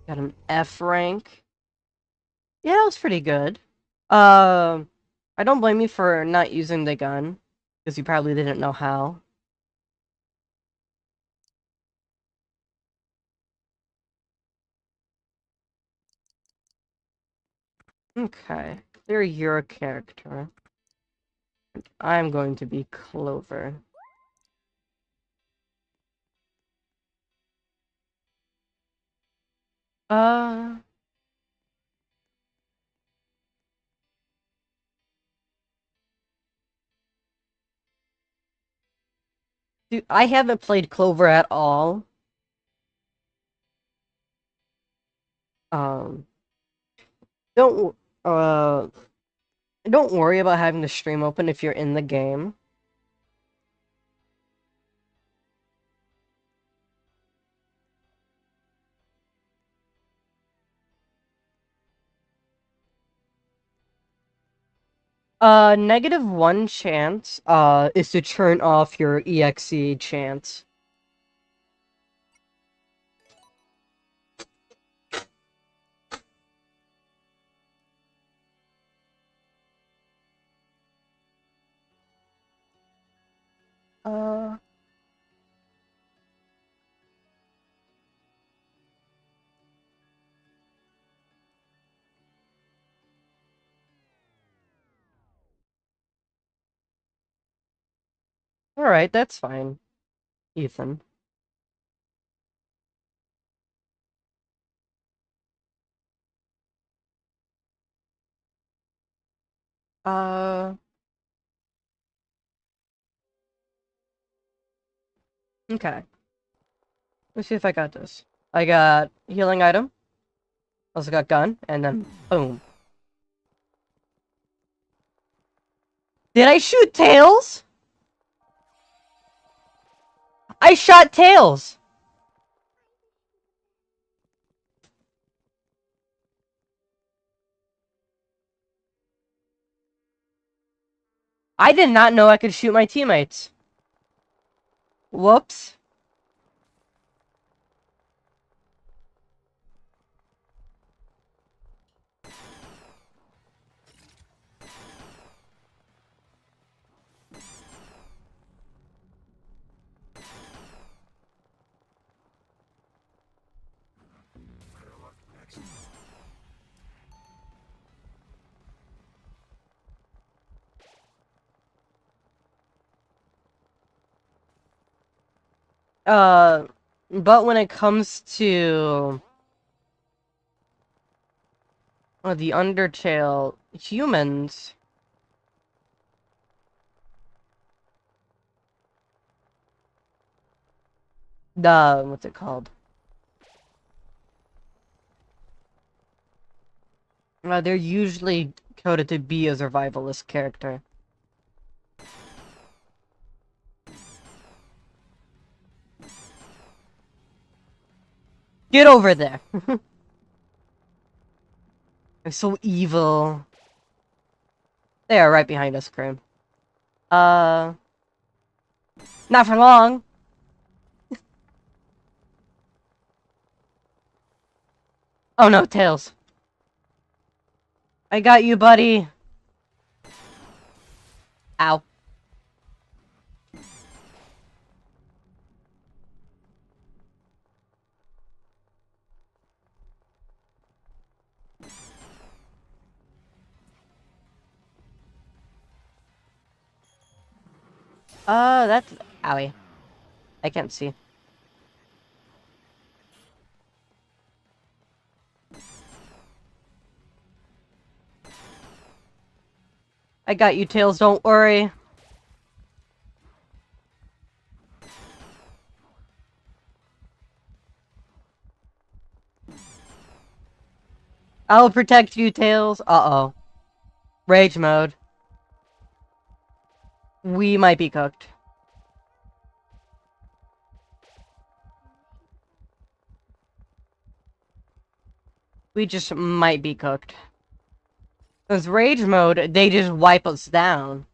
Got an F rank. Yeah, that was pretty good. I don't blame you for not using the gun, because you probably didn't know how. Okay, clear your character. I'm going to be Clover. Uh... Dude, I haven't played Clover at all. Um... Don't, uh... Don't worry about having the stream open if you're in the game. -1 chance, is to turn off your EXE chance. Uh... Alright, that's fine, Ethan. Uh... Okay. Let's see if I got this. I got healing item. Also got gun, and then boom. Did I shoot Tails? I shot Tails! I did not know I could shoot my teammates. Whoops. But when it comes to the Undertale humans, what's it called? They're usually coded to be a survivalist character. Get over there! They're so evil. They are right behind us, Krim. Not for long. Oh no, Tails. I got you, buddy. Ow. That's... Owie. I can't see. I got you, Tails, don't worry. I'll protect you, Tails. Uh-oh. Rage mode. We might be cooked. We just might be cooked. Because rage mode, they just wipe us down.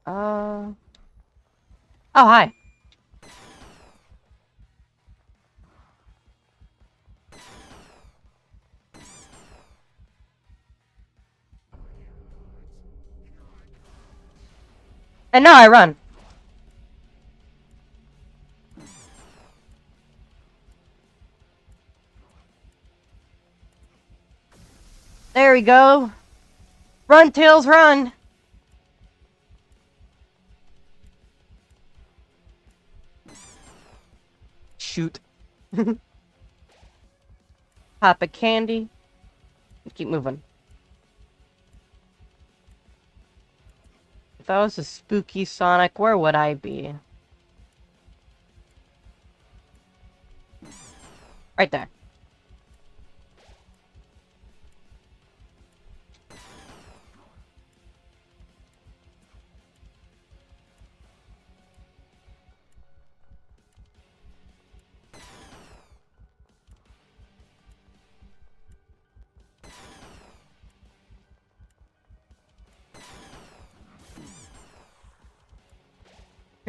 Oh, hi. And now I run. There we go. Run, Tails, run. Shoot. Pop a candy. Keep moving. If I was a spooky Sonic, where would I be? Right there.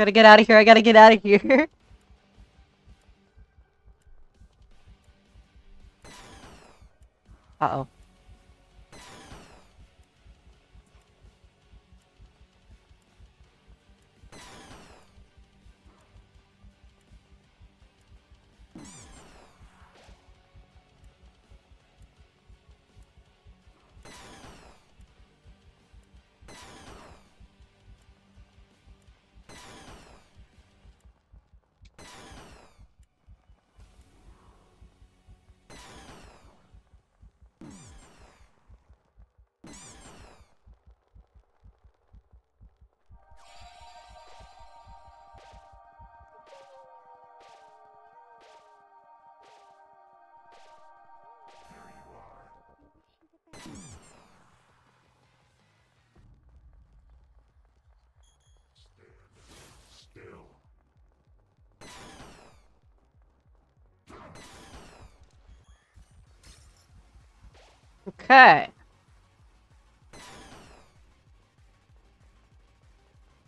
Gotta get out of here. I gotta get out of here. Uh-oh. Okay.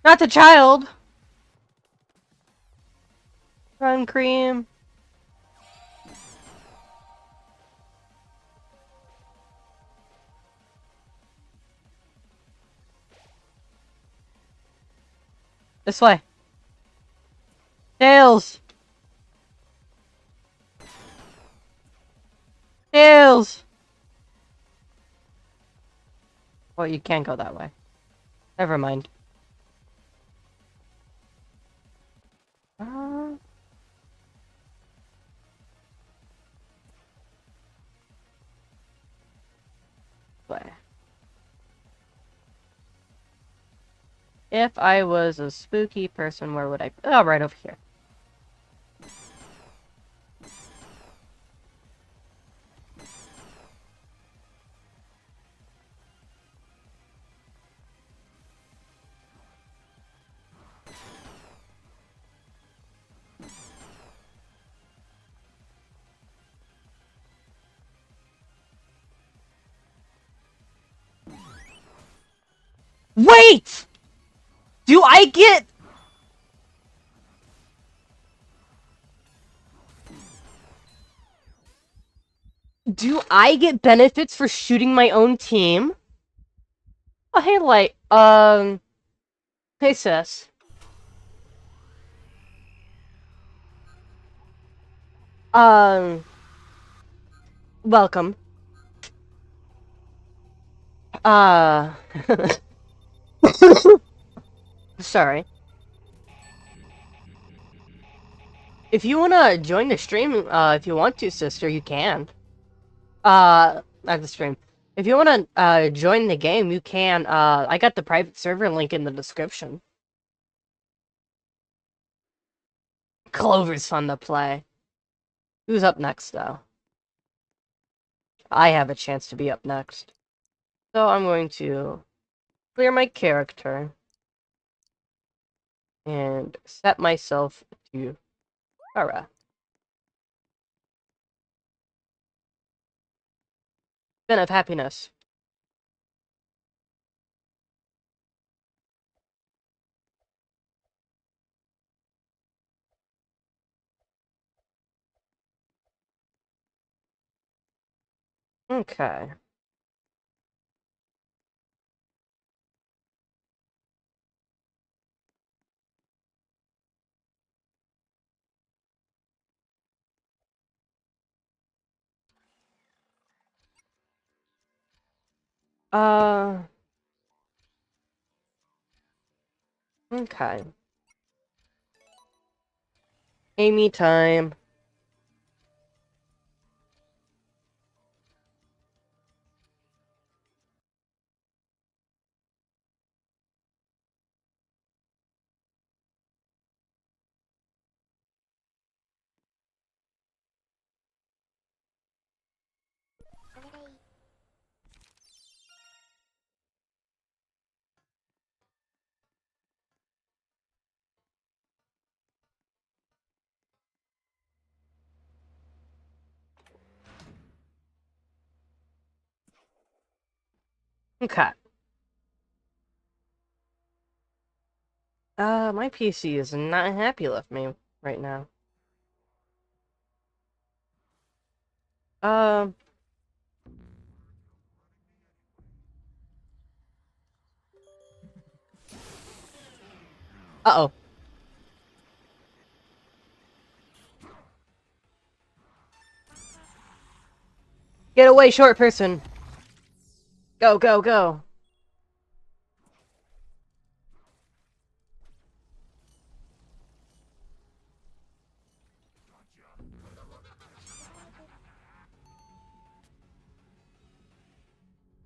Not the child! Run, Cream. This way. Tails! Tails! Well, you can't go that way. Never mind. Uh... Way. If I was a spooky person, where would I... Oh, right over here. Wait! Do I get... Do I get benefits for shooting my own team? Oh, hey, Light. Hey, sis. Um... Welcome. Uh... Sorry. If you wanna join the stream, if you want to, sister, you can. Not the stream. If you wanna, join the game, you can. I got the private server link in the description. Clover's fun to play. Who's up next, though? I have a chance to be up next. So I'm going to clear my character and set myself to Kara. Spin of happiness. Okay. Uh... Okay. Amy time. Okay. My PC is not happy with me right now. Um, uh-oh. Get away, short person! Go, go, go!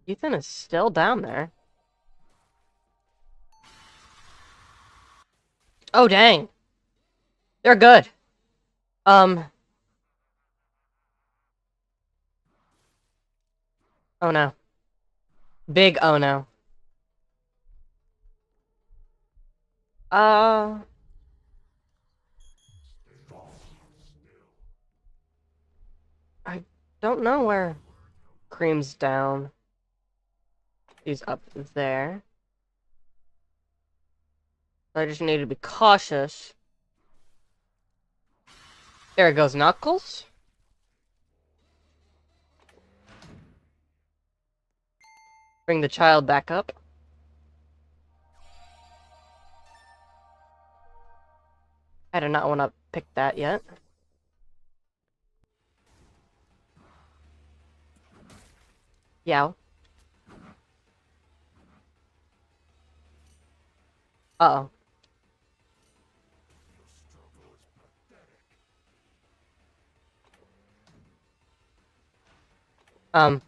Ethan is still down there. Oh, dang. They're good. Um, oh no. Big oh no. Uh, I don't know where Cream's down. He's up there. I just need to be cautious. There goes Knuckles. Bring the child back up. I do not want to pick that yet. Yow. Uh-oh. Um.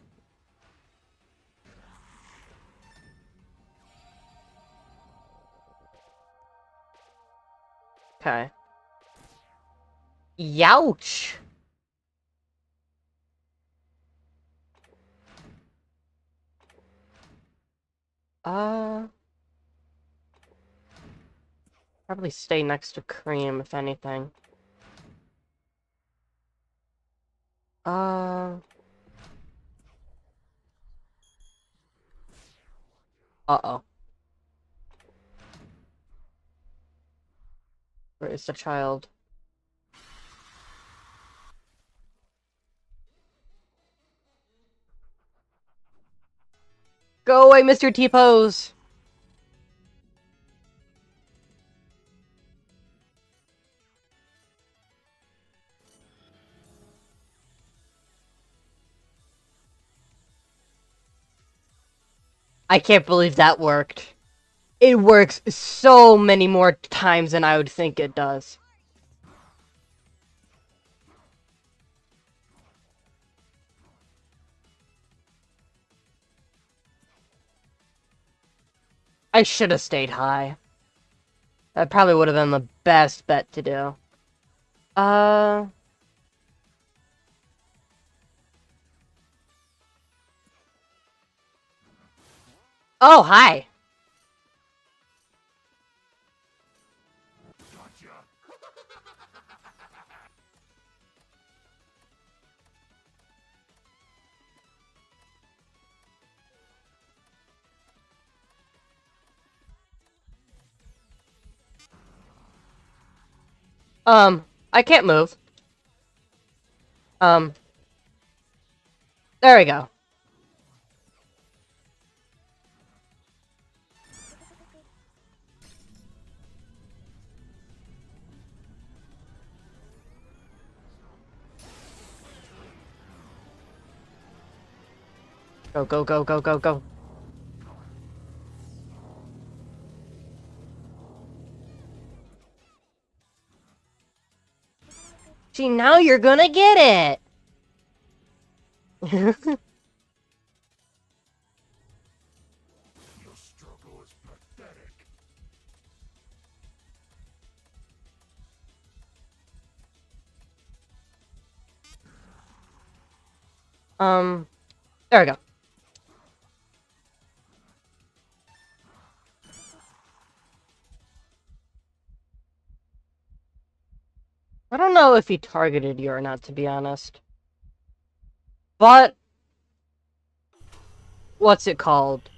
Okay. Youch! Uh... Probably stay next to Cream, if anything. Uh-oh. Where is the child? Go away, Mr. T-Pose! I can't believe that worked. It works so many more times than I would think it does. I should have stayed high. That probably would have been the best bet to do. Oh, hi! I can't move. There we go. Go, go, go, go, go, go. See, now you're gonna get it! There we go. I don't know if he targeted you or not, to be honest. But... what's it called?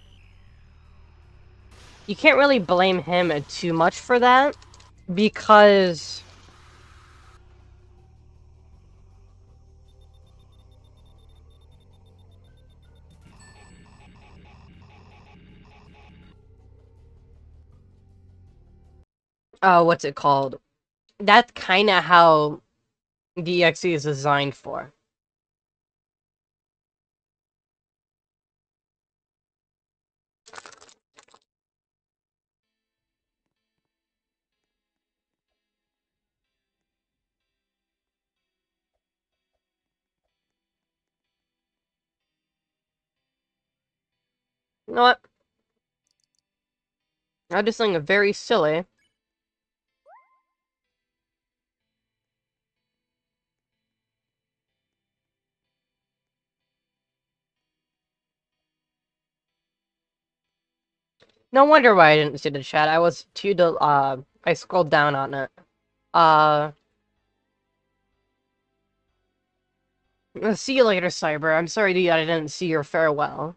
you can't really blame him too much for that, because... Oh, what's it called? That's kind of how the EXE is designed for. You know what? I just think it's very silly. No wonder why I didn't see the chat. I was I scrolled down on it. Uh, See you later, Cyber. I'm sorry that I didn't see your farewell.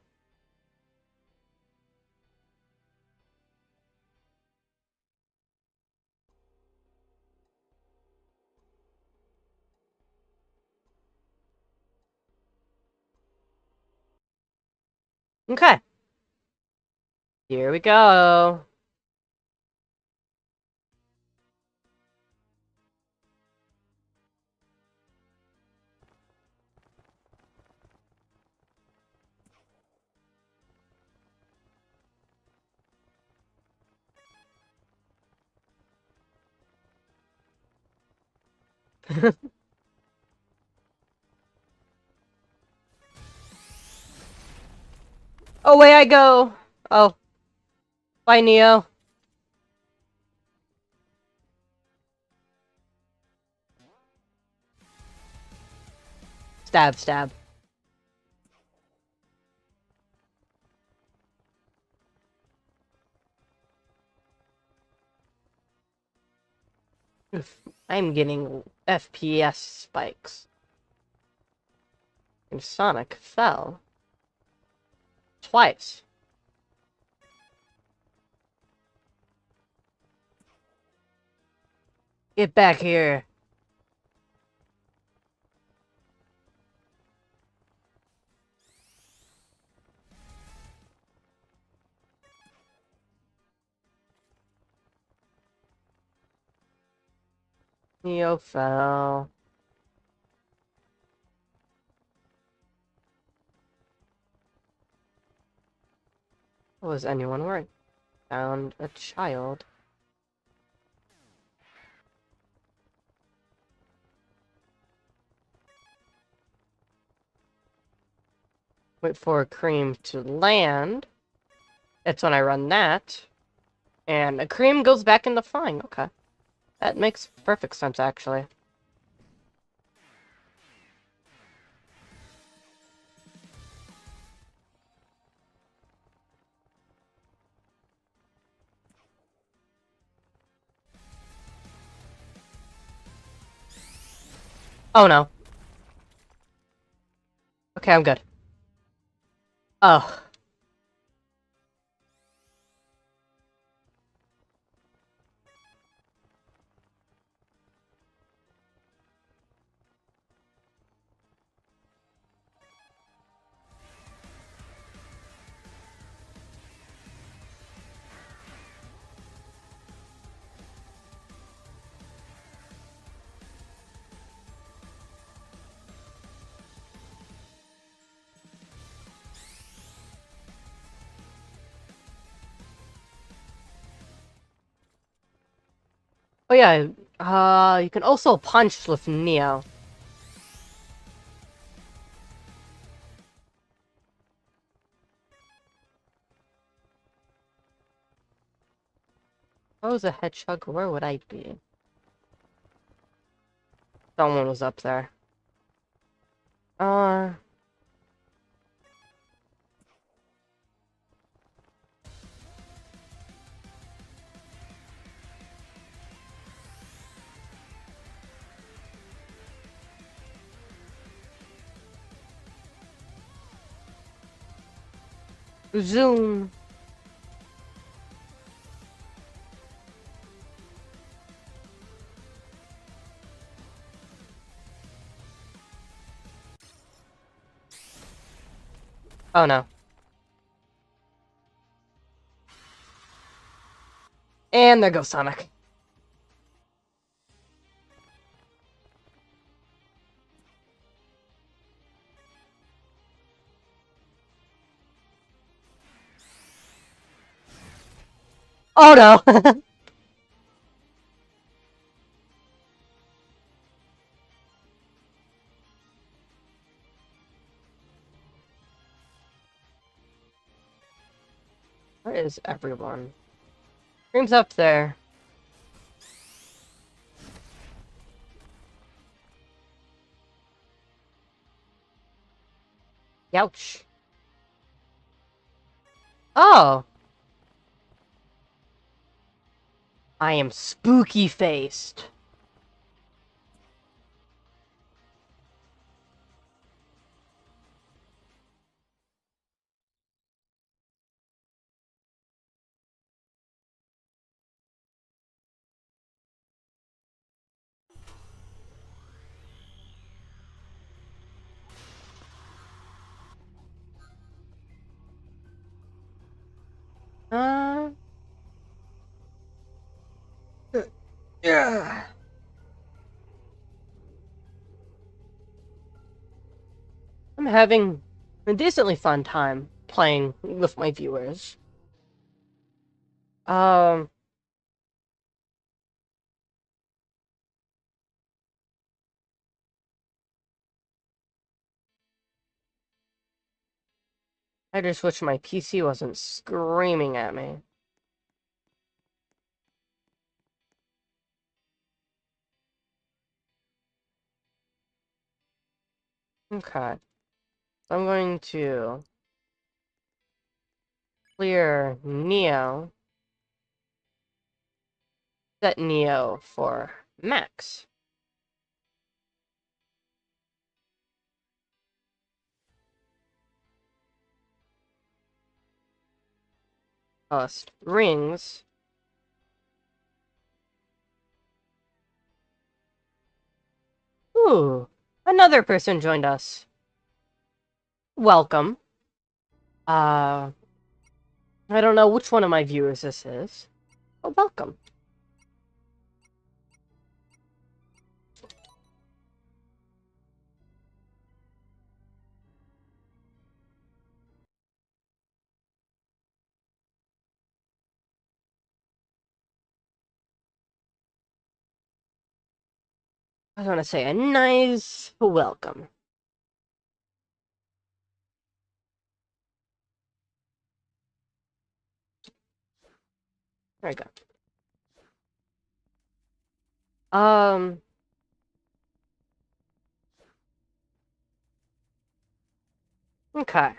Okay. Here we go. Away I go. Oh, bye, Neo. Stab, stab. Oof, I'm getting FPS spikes. And Sonic fell. Twice. Get back here. Neo fell. Was anyone worried? Found a child. Wait for a cream to land. That's when I run that. And a cream goes back into flying. Okay. That makes perfect sense, actually. Oh, no. Okay, I'm good. Oh. Oh, yeah. You can also punch with Neo. If I was a hedgehog, where would I be? Someone was up there. Uh... Zoom. Oh no. And there goes Sonic. Oh no! Where is everyone? Scream's up there. Youch. Oh! I am spooky faced. Uh. Yeah. I'm having a decently fun time playing with my viewers. Um. I just wish my PC wasn't screaming at me. Okay. I'm going to clear Neo. Set Neo for max. Cost rings. Ooh, another person joined us. Welcome. Uh, I don't know which one of my viewers this is. Oh, welcome. I was gonna say a nice welcome. There we go. Um, okay.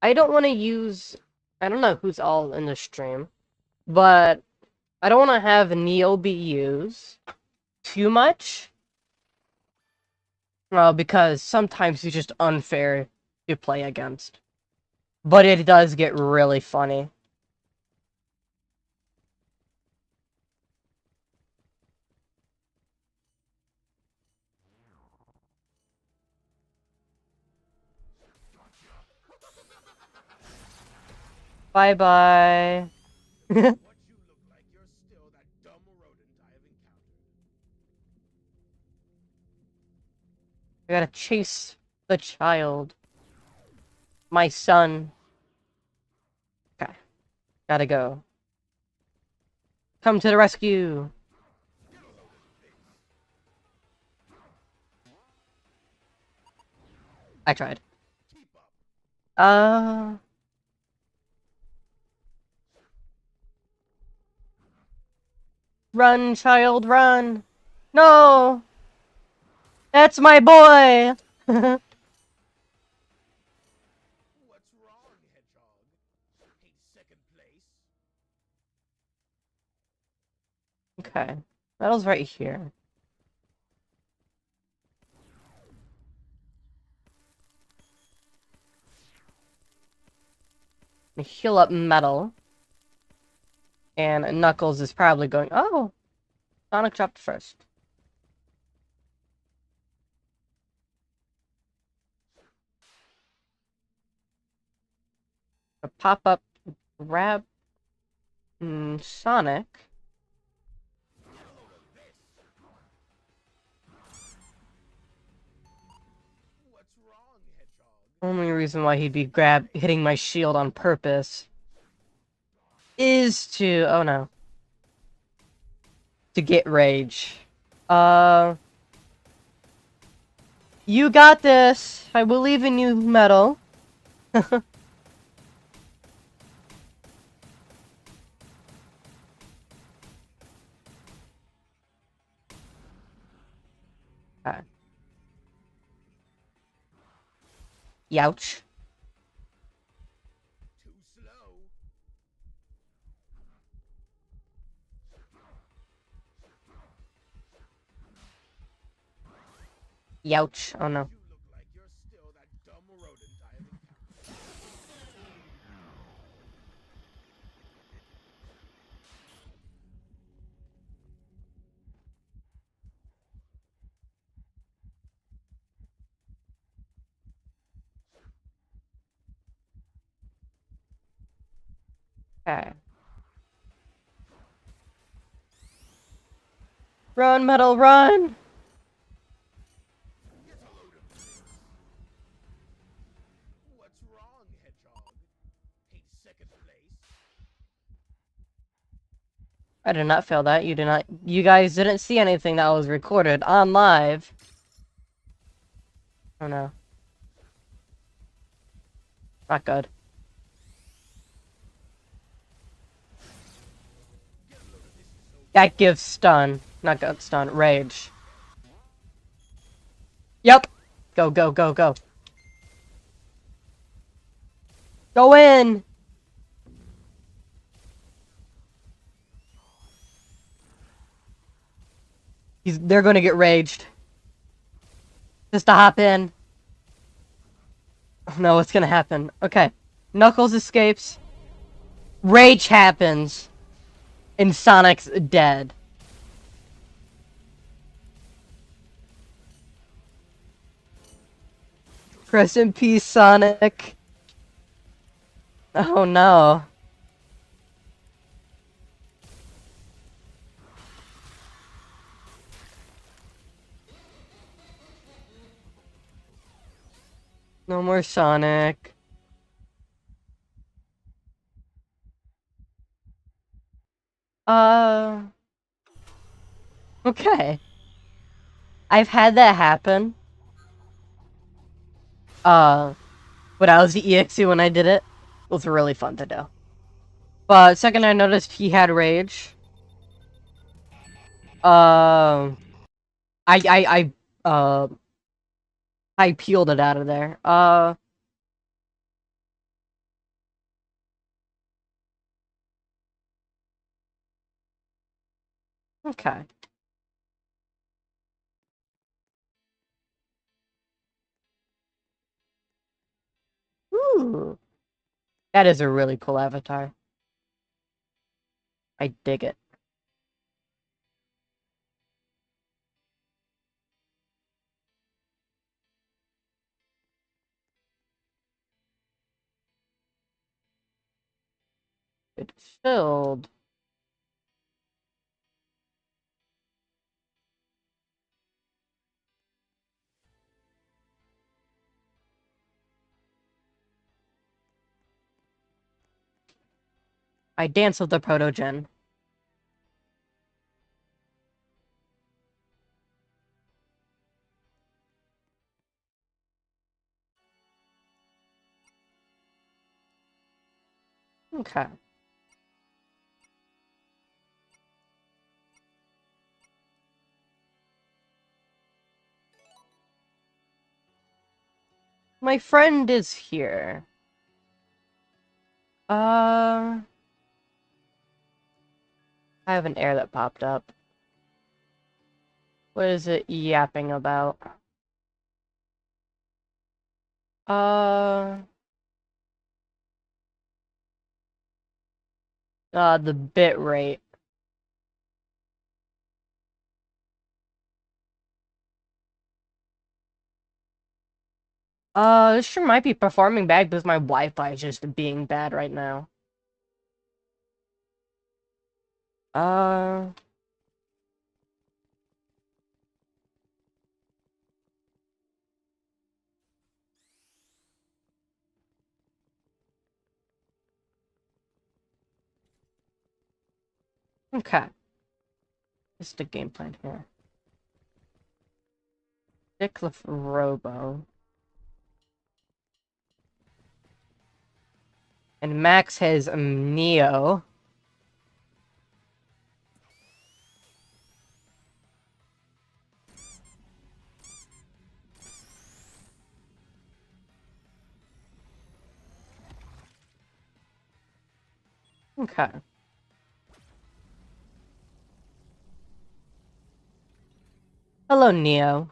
I don't want to use... I don't know who's all in the stream, but I don't want to have Neo be used too much. Because sometimes he's just unfair to play against. But it does get really funny. Bye-bye. I gotta chase the child. My son. Okay. Gotta go. Come to the rescue. I tried. Uh... Run, child, run. No! That's my boy! Okay. Metal's right here. Heal up Metal. And Knuckles is probably going... Oh! Sonic dropped first. A pop-up grab Sonic. Only reason why he'd be hitting my shield on purpose is to, oh no, to get rage. You got this. I believe in you, Metal. Okay. Youch. Youch. Oh no. Okay. Run, Metal, run! I did not fail that. You did not. You guys didn't see anything that was recorded on live. Oh no. Not good. That gives stun. Not good stun. Rage. Yep. Go, go, go, go. Go in! They're gonna get raged. Just to hop in. Oh, no, what's gonna happen? Okay. Knuckles escapes. Rage happens. And Sonic's dead. Rest in peace, Sonic. Oh no. No more Sonic. Okay. I've had that happen. But I was the EXE when I did it. It was really fun to do. But second I noticed he had rage. Uh, uh, I peeled it out of there. Okay. Ooh. That is a really cool avatar. I dig it. It's filled. I dance with the protogen. Okay. My friend is here. I have an error that popped up. What is it yapping about? Uh, the bit rate. This sure might be performing bad because my Wi-Fi is just being bad right now. Uh... Okay. What's the game plan here? Stick with Robo. And Max has Neo. Okay. Hello, Neo.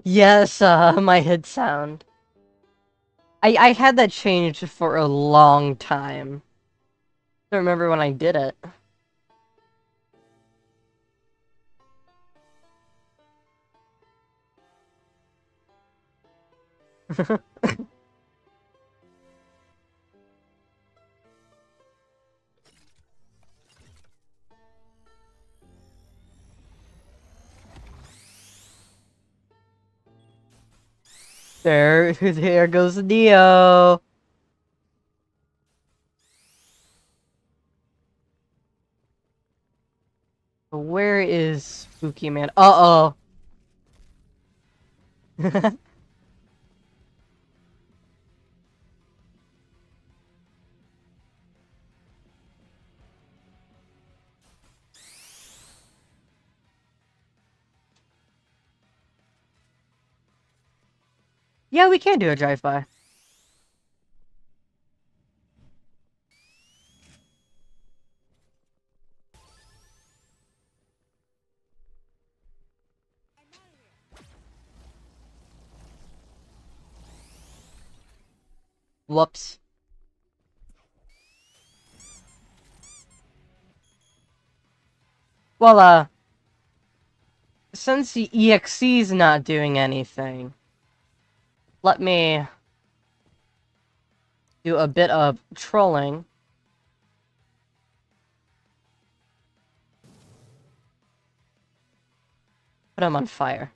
Yes, my head sound. I had that changed for a long time. I don't remember when I did it. There goes Neo. Where is Spooky Man? Uh-oh. Yeah, we can do a drive-by. Whoops. Well, since the EXE's not doing anything, let me do a bit of trolling. Put him on fire.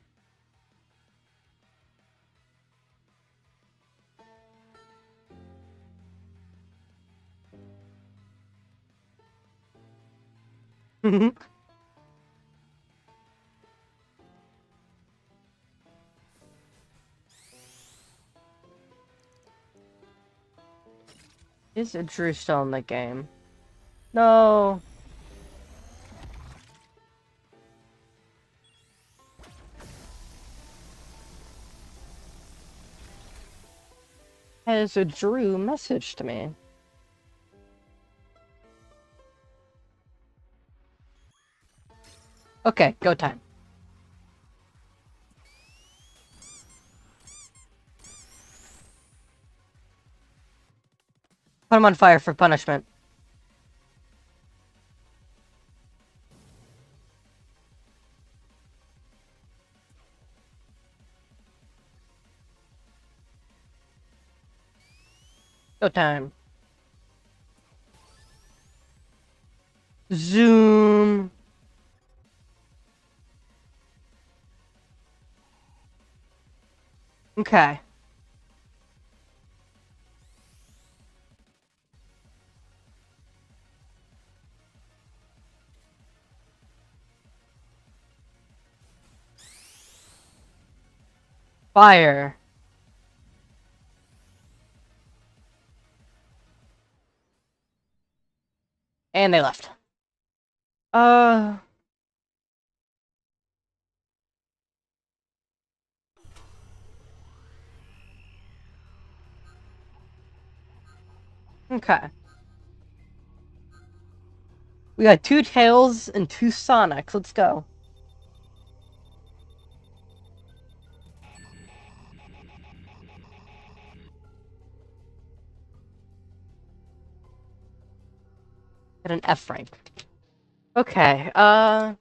Is Drew still in the game? No. Has Drew messaged me? Okay, go time. Put him on fire for punishment. Go time. Zoom. Okay. Fire. And they left. Uh... Okay. We got 2 Tails and 2 Sonics. Let's go. Got an F rank. Okay, uh...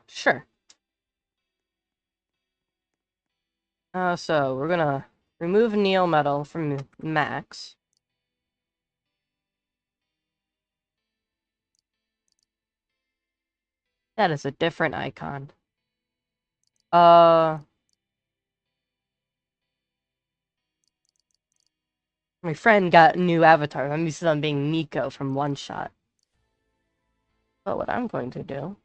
Sure. So we're gonna remove Neo Metal from Max. That is a different icon. My friend got a new avatar. I'm used to them being Nico from One Shot. But what I'm going to do...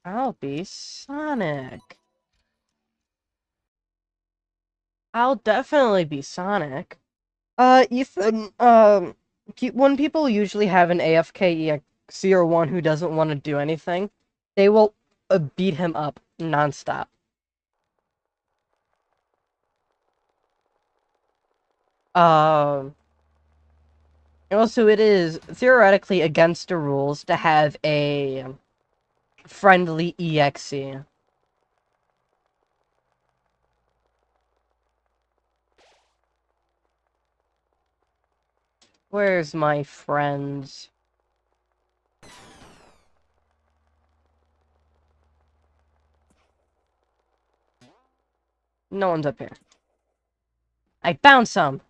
I'll be Sonic. I'll definitely be Sonic. Ethan, when people usually have an AFK EXE or one who doesn't want to do anything, they will beat him up nonstop. Um, also, it is theoretically against the rules to have a friendly EXE. Where's my friends? No one's up here. I found some!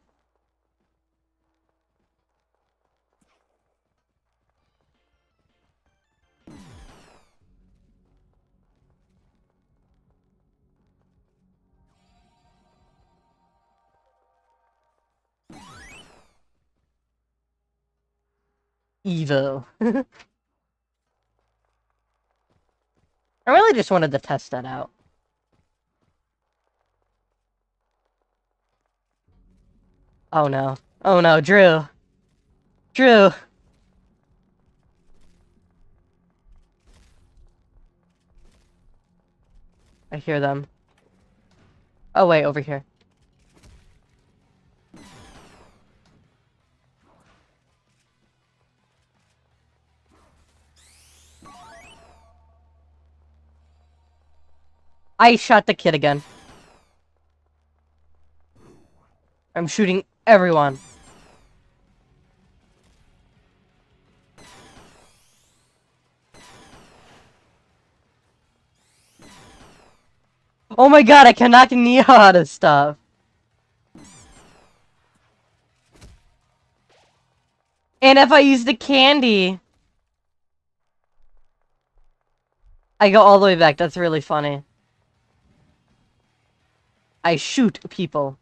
Evo. I really just wanted to test that out. Oh no. Oh no, Drew. Drew! I hear them. Oh wait, over here. I shot the kid again. I'm shooting everyone. Oh my god, I can knock Neo out of stuff. And if I use the candy... I go all the way back, that's really funny. I shoot people.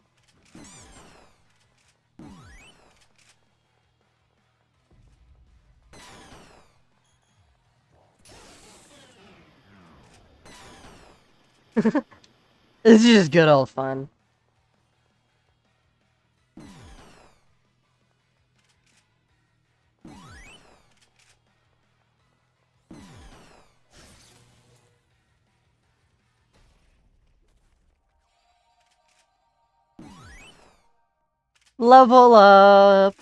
This is just good old fun. Level up.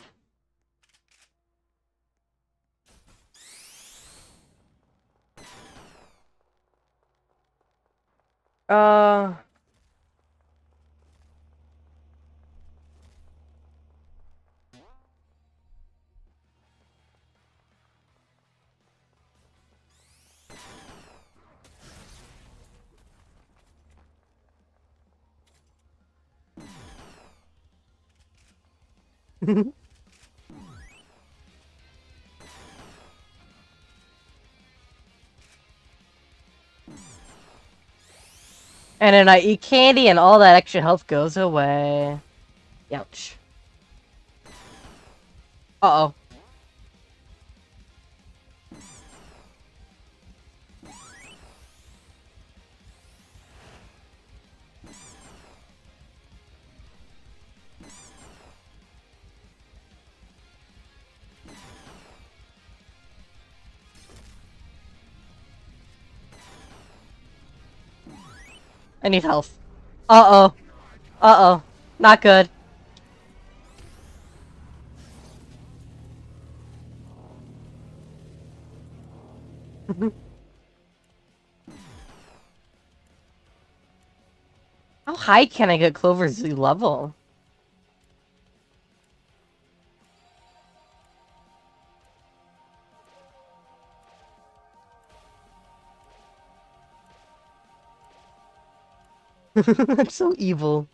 Uh... And then I eat candy and all that extra health goes away. Ouch. Uh-oh. I need health. Uh-oh. Uh-oh. Not good. How high can I get Clover's level? That's so evil.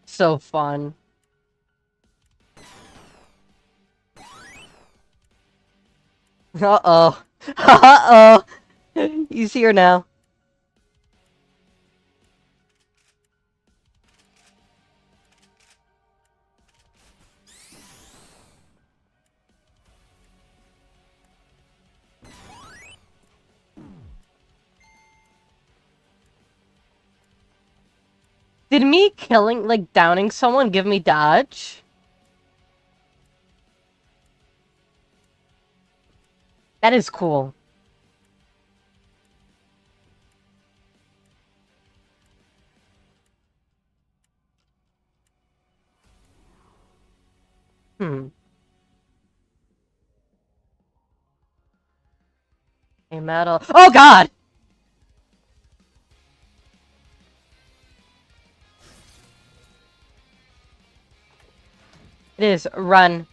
So fun. Uh-oh. Uh-oh. He's here now. Did me killing, like, downing someone give me dodge? That is cool. Hmm. A metal. Oh god! It is. Run.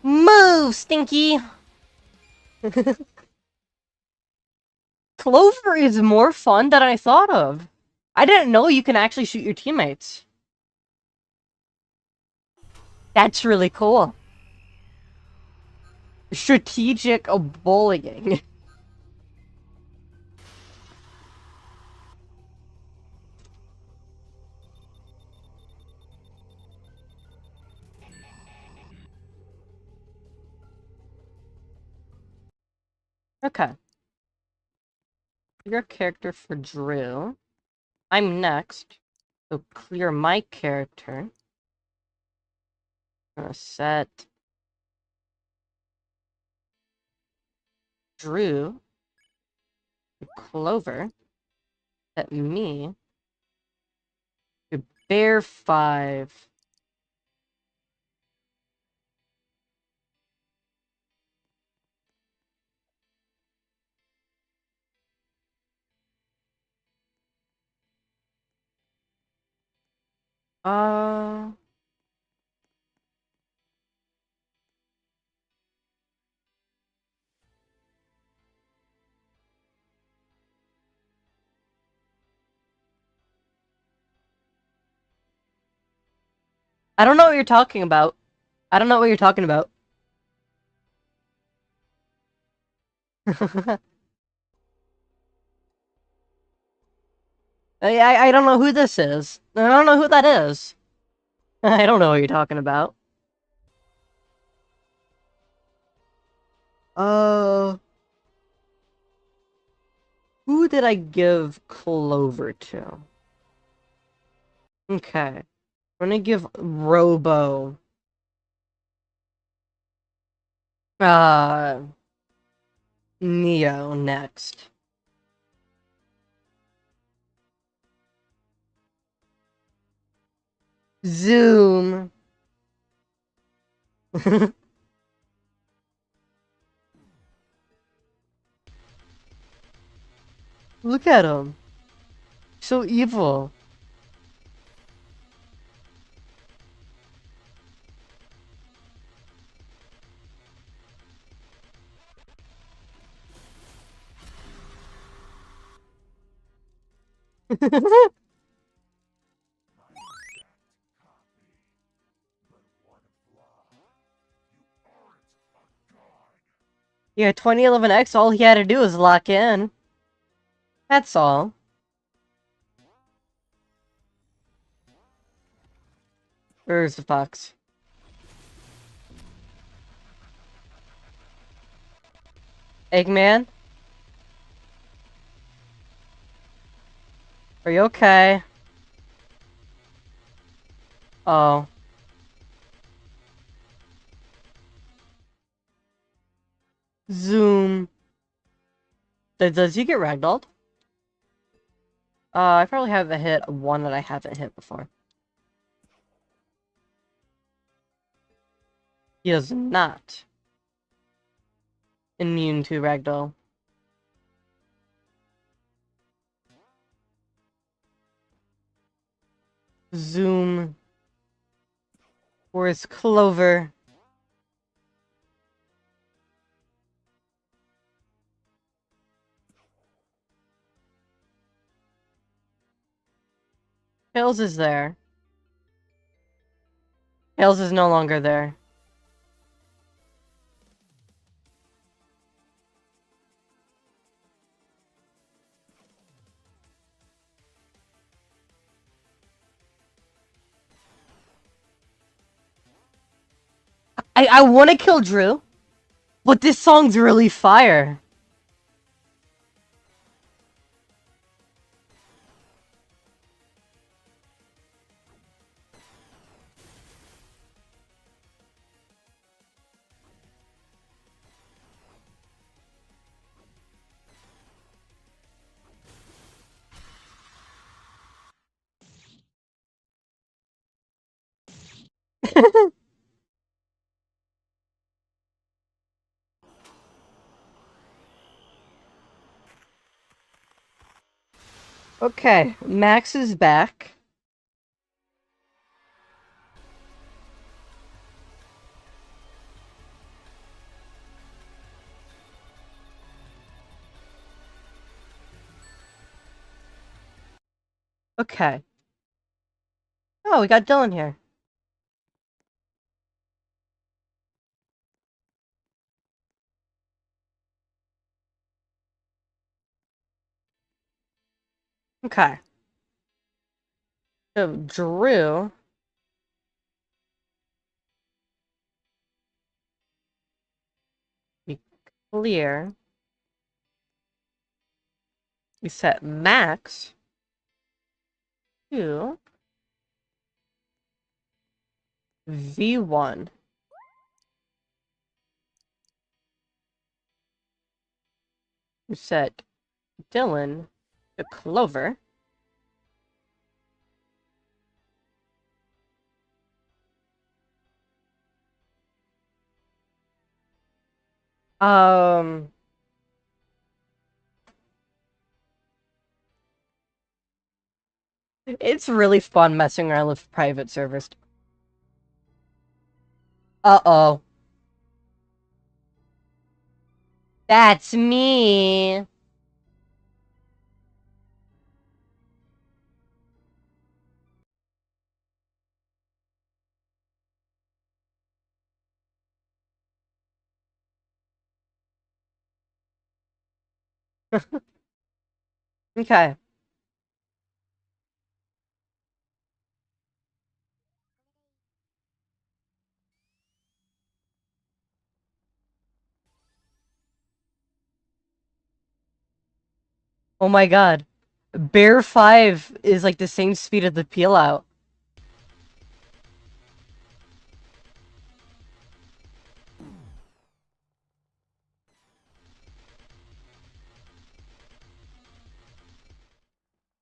Move, Stinky! Clover is more fun than I thought of. I didn't know you can actually shoot your teammates. That's really cool. Strategic bullying. Okay. Your character for Drew. I'm next. So clear my character. I'm gonna set Drew to Clover. Set me to Bear 5. Uh... I don't know what you're talking about. I don't know what you're talking about. I don't know who this is. I don't know who that is. I don't know what you're talking about. Uh, who did I give Clover to? Okay. I'm gonna give Robo. Uh, Neo next. Zoom. Look at him. So evil. Yeah, 2011X, all he had to do was lock in. That's all. Where's the fox? Eggman? Are you okay? Oh. Zoom. Does he get ragdolled? I probably haven't hit one that I haven't hit before. He is not immune to ragdoll. Zoom. Where's Clover? Tails is there. Tails is no longer there. I want to kill Drew, but this song's really fire. Okay, Max is back. Okay. Oh, we got Dylan here. Okay. So, Drew. Be clear. We set Max to V1. We set Dylan to Clover. Um, it's really fun messing around with private servers. Uh-oh. That's me. Okay. Oh my god. Bear 5 is like the same speed of the peel out.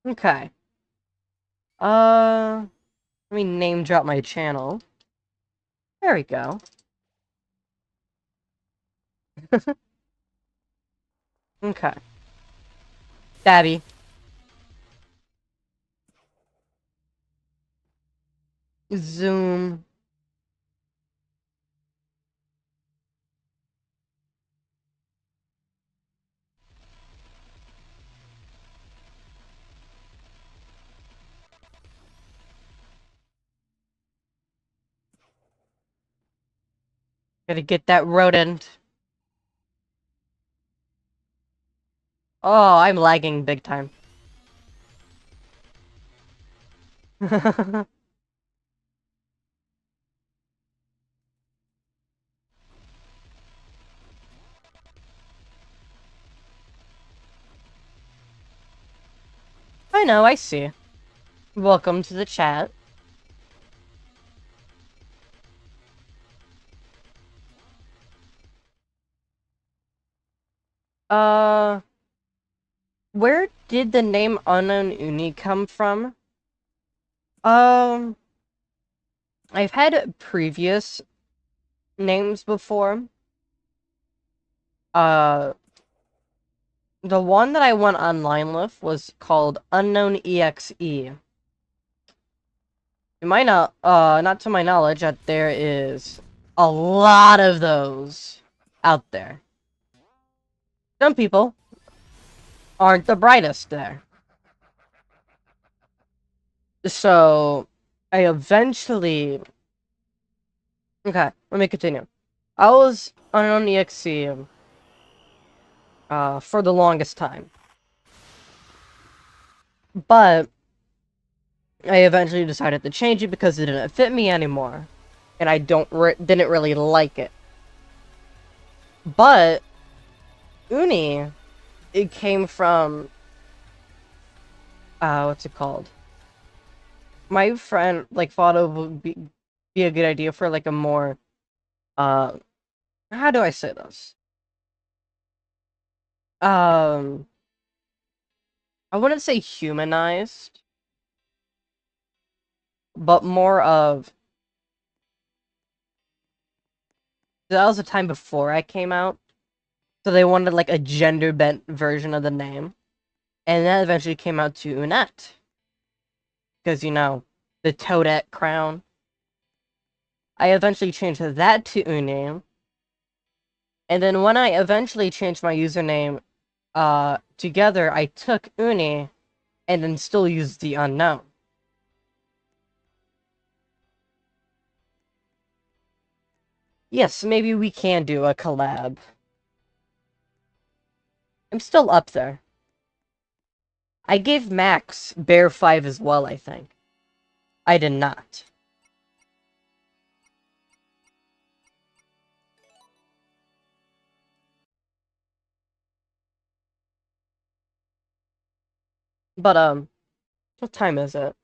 Okay. Let me name drop my channel. There we go. Okay. Dabby. Zoom. Gotta get that rodent. Oh, I'm lagging big time. know, I see. Welcome to the chat. Where did the name Unknown Uni come from? I've had previous names before. The one that I went online with was called Unknown EXE. Not to my knowledge, that there is a lot of those out there. Some people aren't the brightest there. So, I eventually... Okay, let me continue. I was on EXE for the longest time. But I eventually decided to change it because it didn't fit me anymore. And I didn't really like it. But Uni, it came from what's it called? My friend thought it would be a good idea for a more how do I say this? I wouldn't say humanized, but more of that was the time before I came out. So they wanted a gender bent version of the name. And that eventually came out to Unette. Because, the Toadette crown. I eventually changed that to Uni. And then when I eventually changed my username together, I took Uni and then still used the unknown. Yes, maybe we can do a collab. I'm still up there. I gave Max Bear 5 as well, I think. I did not. But, what time is it?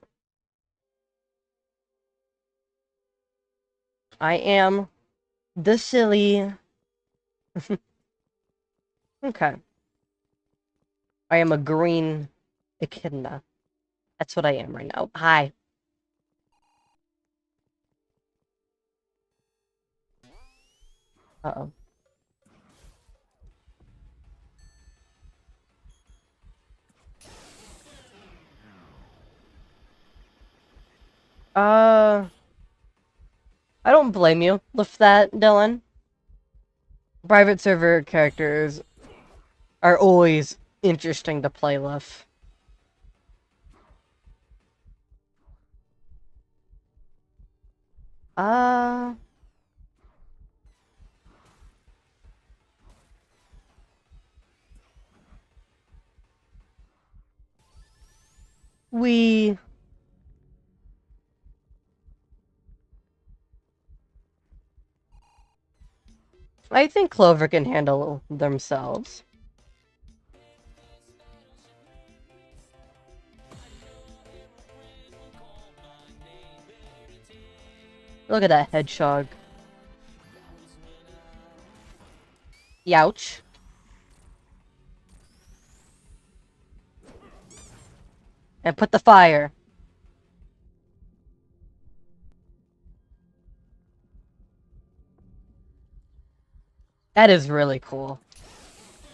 I am the silly... Okay. I am a green echidna. That's what I am right now. Hi. Uh-oh. I don't blame you with that, Dylan. Private server characters are always interesting to play with. We... I think Clover can handle themselves. Look at that hedgehog. Youch. And put the fire. That is really cool.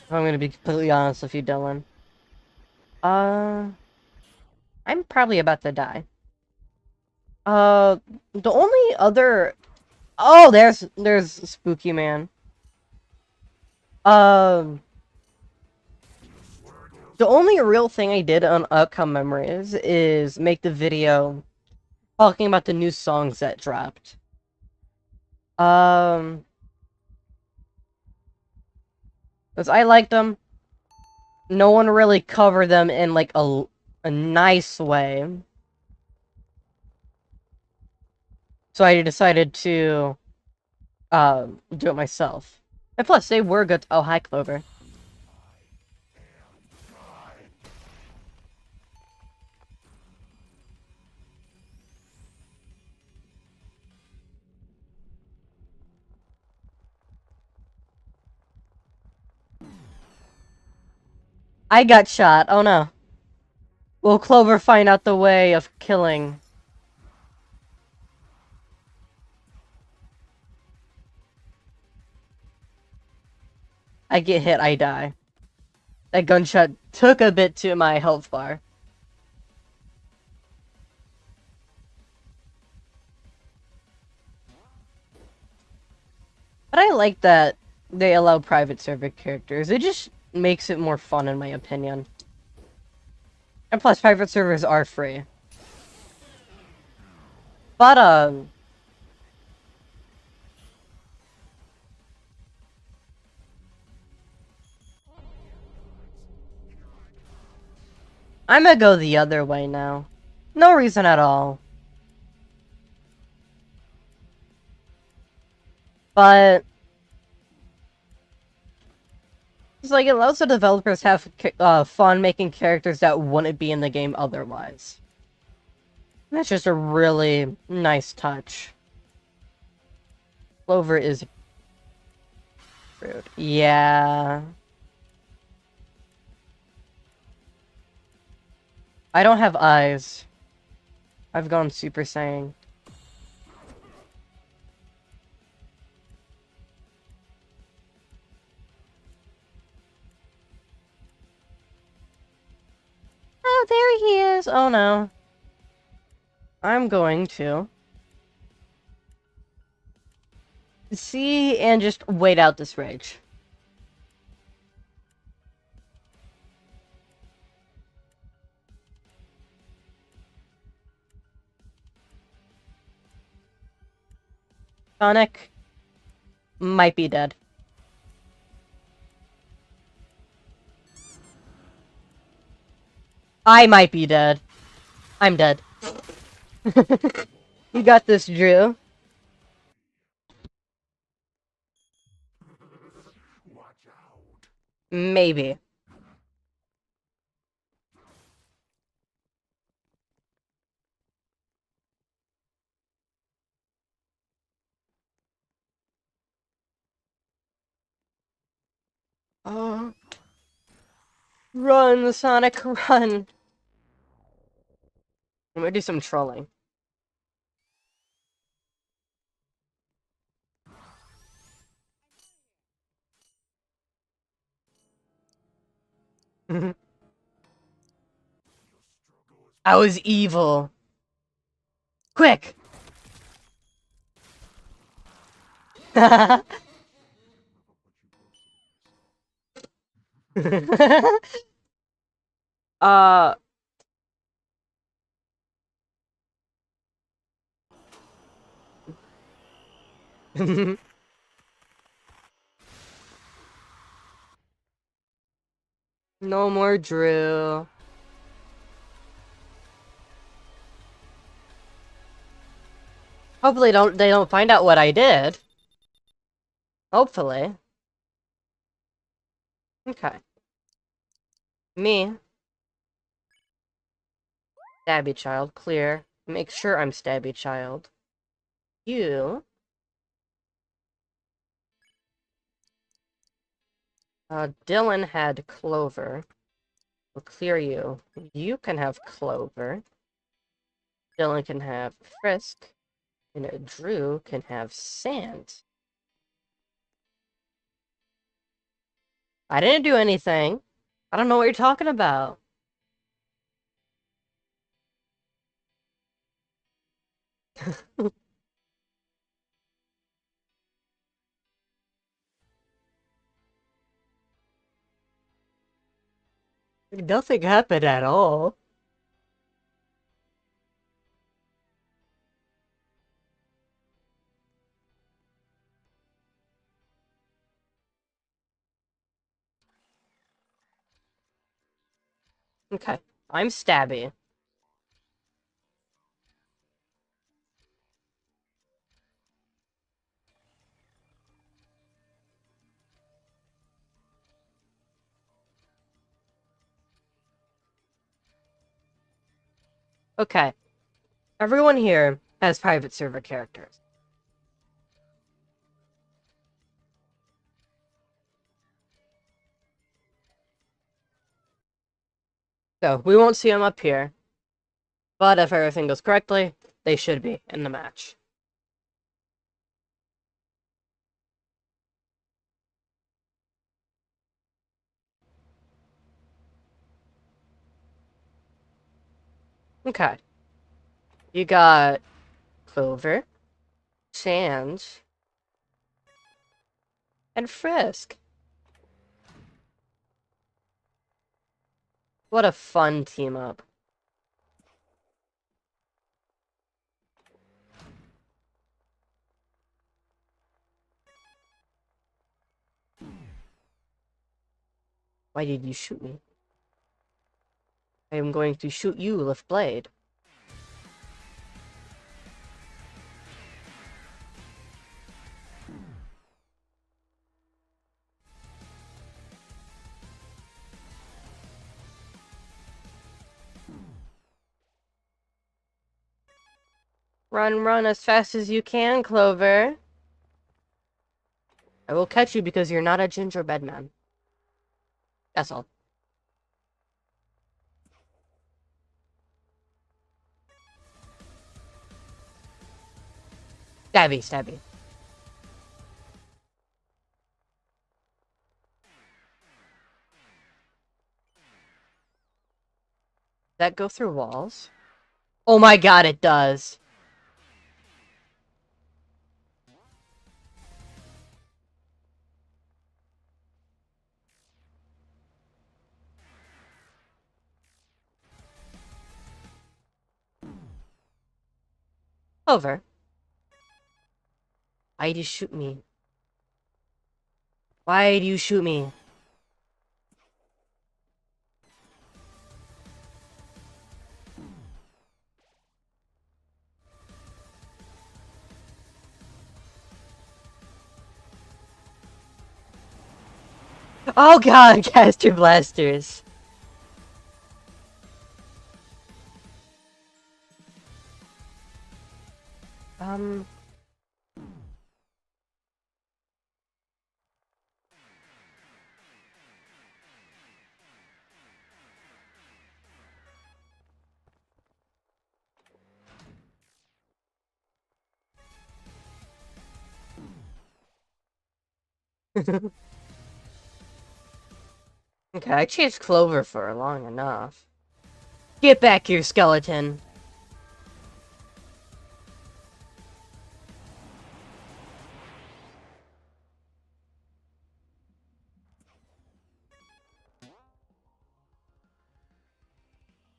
If I'm gonna be completely honest with you, Dylan. I'm probably about to die. The only other... Oh, there's Spooky Man. The only real thing I did on Outcome Memories is make the video talking about the new songs that dropped. Because I liked them. No one really covered them in a nice way. So I decided to do it myself. And plus, they were good. Oh, hi, Clover. I got shot. Oh no. Will Clover find out the way of killing? I get hit, I die. That gunshot took a bit to my health bar. But I like that they allow private server characters. It just makes it more fun, in my opinion. And plus, private servers are free. But, I'm gonna go the other way now. No reason at all. But it's like it allows the developers to have fun making characters that wouldn't be in the game otherwise. That's just a really nice touch. Clover is rude. Yeah. I don't have eyes. I've gone Super Saiyan. Oh, there he is. Oh no. I'm going to see and just wait out this rage. Sonic might be dead. I might be dead. I'm dead. You got this, Drew. Maybe. Oh. Run, Sonic, run! I'm gonna do some trolling. I was evil. Quick! uh... No more Drew. Hopefully they don't find out what I did. Hopefully. Okay. Me. Stabby child, clear. Make sure I'm stabby child. You. Dylan had Clover. We'll clear you. You can have Clover. Dylan can have Frisk. And Drew can have Sand. I didn't do anything. I don't know what you're talking about. Nothing happened at all. Okay. I'm Stabby. Okay. Everyone here has private server characters. So, we won't see them up here. But if everything goes correctly, they should be in the match. Okay. You got Clover, Sans, and Frisk. What a fun team up. Why did you shoot me? I am going to shoot you with blade. Run, run as fast as you can, Clover. I will catch you because you're not a gingerbread man. That's all. Stabby, stabby. That go through walls? Oh my god, it does. Clover. Why did you shoot me? Why do you shoot me? Oh god, caster blasters. Um... Okay, I chased Clover for long enough. Get back here, skeleton.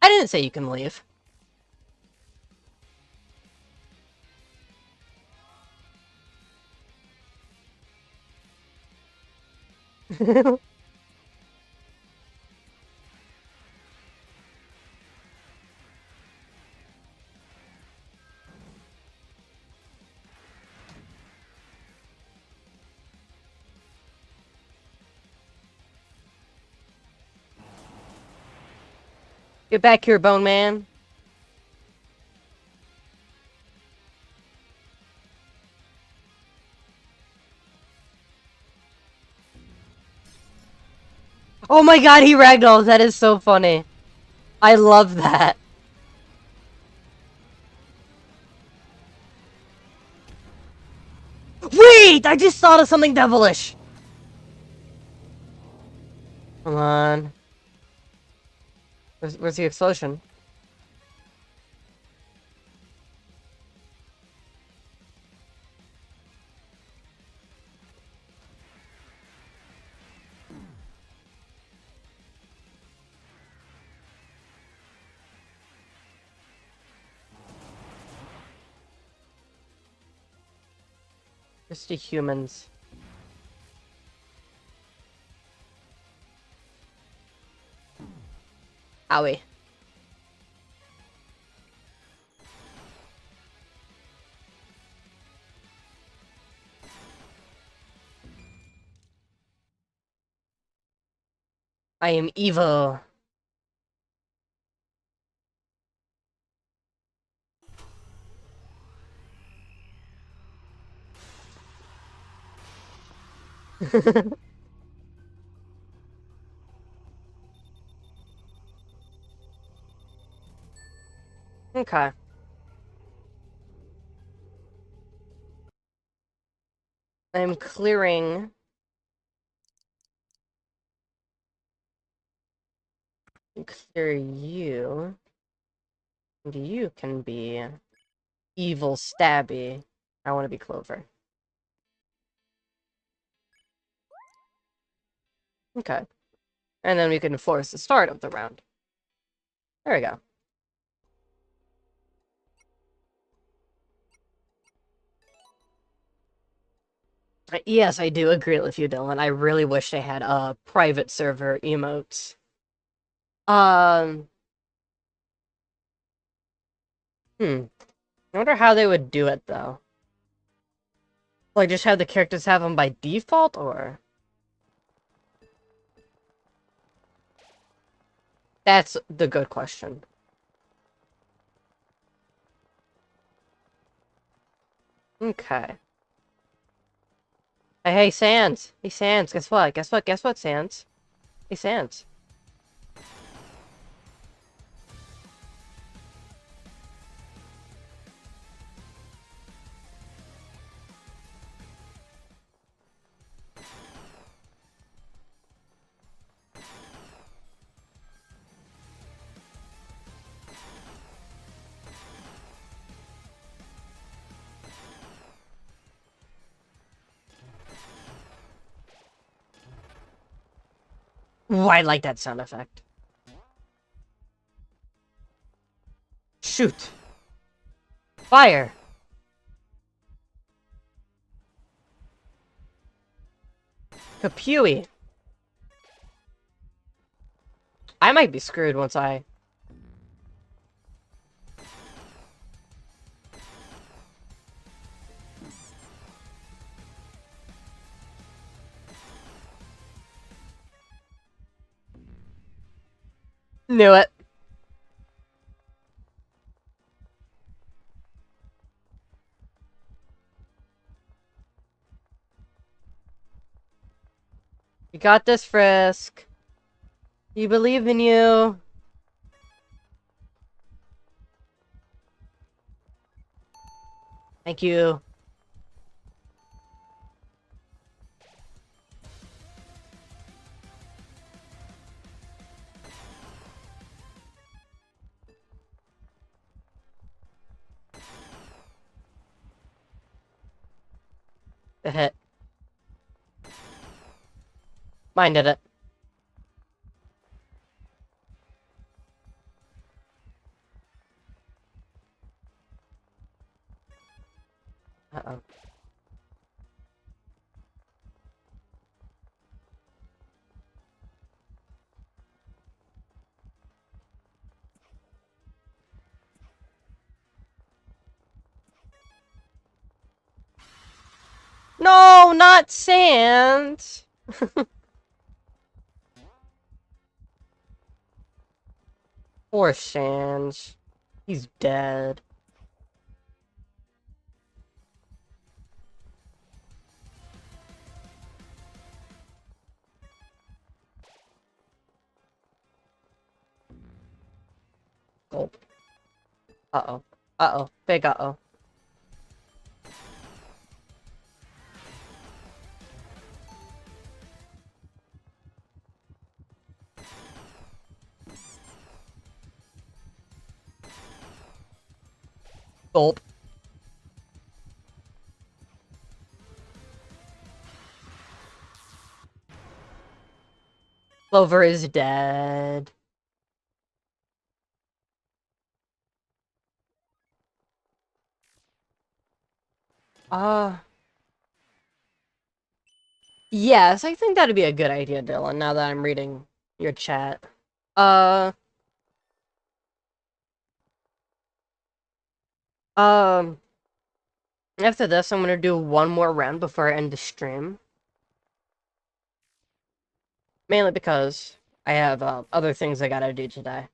I didn't say you can leave. Get back here, Bone Man. Oh my god, he ragdolls. That is so funny. I love that. Wait! I just thought of something devilish! Come on. Where's the explosion? Just the humans. Owie. I am evil. Okay. I'm clearing... Clear you. And you can be... Evil Stabby. I want to be Clover. Okay. And then we can force the start of the round. There we go. Yes, I do agree with you, Dylan. I really wish they had private server emotes. Um, I wonder how they would do it, though. Like, just have the characters have them by default, or? That's the good question. Okay. Hey, Sans! Hey, Sans, guess what? Guess what, Sans? Hey, Sans. Ooh, I like that sound effect. Shoot! Fire! Kapui! I might be screwed once I... Knew it. You got this, Frisk. You believe in you. Thank you. The hit. Mine did it. Uh-oh. No, not Sans! Poor Sans. He's dead. Gulp. Uh-oh. Uh-oh. Big uh-oh. Gulp. Clover is dead. Yes, I think that'd be a good idea, Dylan, now that I'm reading your chat. Uh... Um... After this, I'm gonna do one more round before I end the stream. Mainly because I have other things I gotta do today.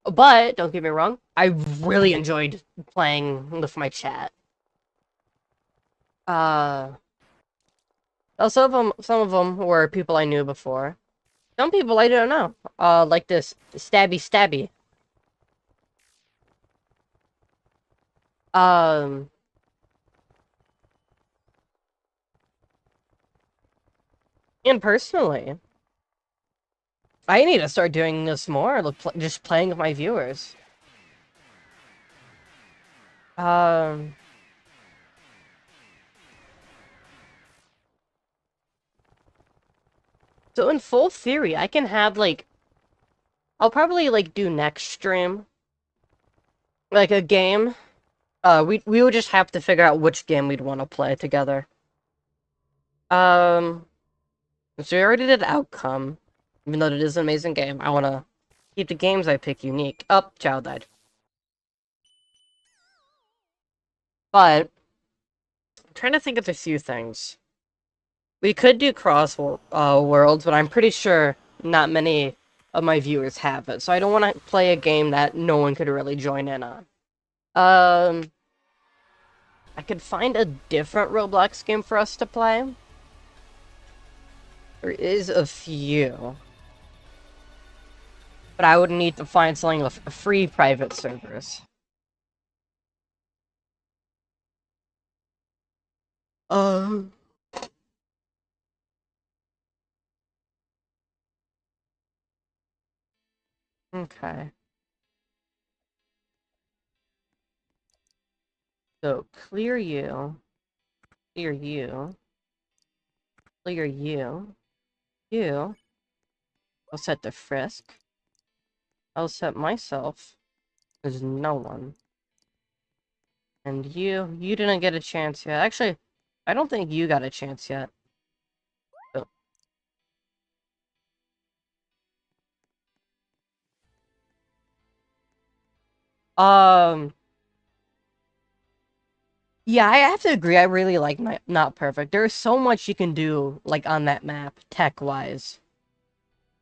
But, don't get me wrong, I really enjoyed playing with my chat. Uh... some of them were people I knew before. Some people I don't know. Like this Stabby Stabby. Um, and personally, I need to start doing this more, like, just playing with my viewers. Um, so in full theory, I can have, like, I'll probably, like, do next stream, like, a game. We would just have to figure out which game we'd want to play together. Um, so we already did Outcome. Even though it is an amazing game, I want to keep the games I pick unique. Oh, child died. But, I'm trying to think of a few things. We could do worlds, but I'm pretty sure not many of my viewers have it, so I don't want to play a game that no one could really join in on. Um, I could find a different Roblox game for us to play. There is a few. But I would need to find something with free private servers. Um, okay. So, clear you, clear you, clear you, you. I'll set the frisk. I'll set myself. There's no one. And you didn't get a chance yet. Actually, I don't think you got a chance yet. So, um, yeah, I have to agree. I really like Not Perfect. There's so much you can do, like, on that map, tech-wise.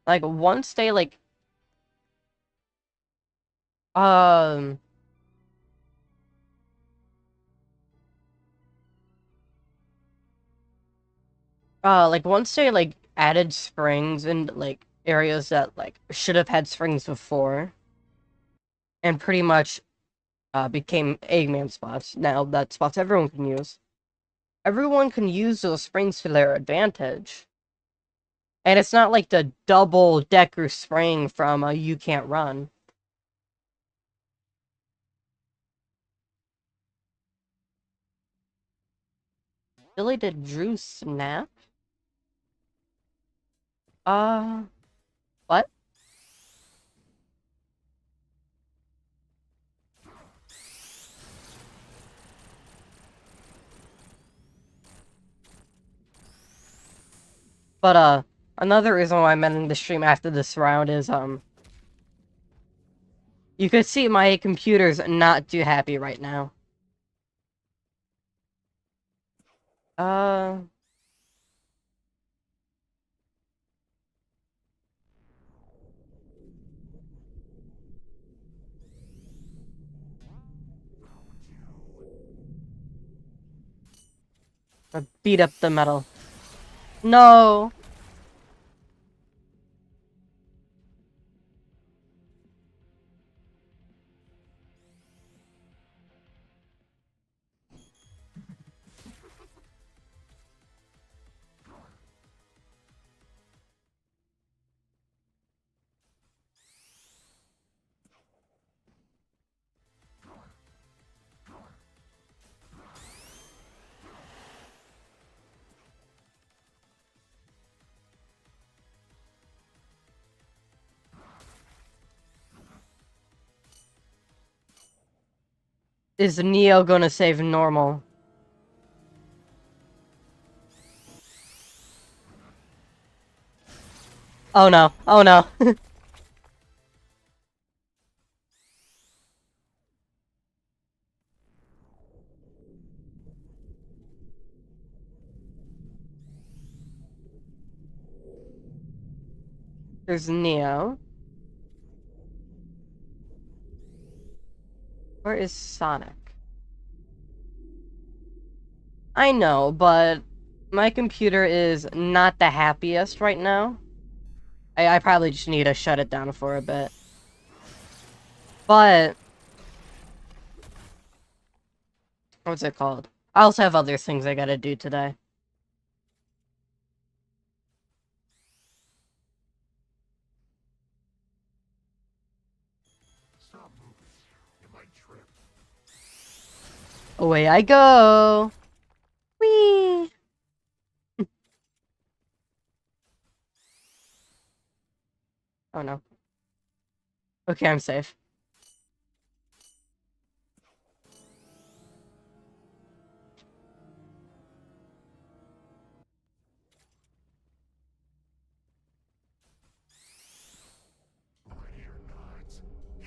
Like, once they, um, like, once they, like, added springs in, like, areas that, like, should have had springs before, and pretty much, became Eggman spots, now that spots everyone can use. Everyone can use those springs to their advantage. And it's not like the double-decker spring from You Can't Run. Really, did Drew snap? What? But, another reason why I'm ending the stream after this round is, you can see my computer's not too happy right now. Uh... beat up the metal. No! Is Neo gonna save normal? Oh no, oh no. There's Neo. Where is Sonic? I know, but my computer is not the happiest right now. I probably just need to shut it down for a bit. But What's it called? I also have other things I gotta do today. Away I go! Whee! Oh no. Okay, I'm safe.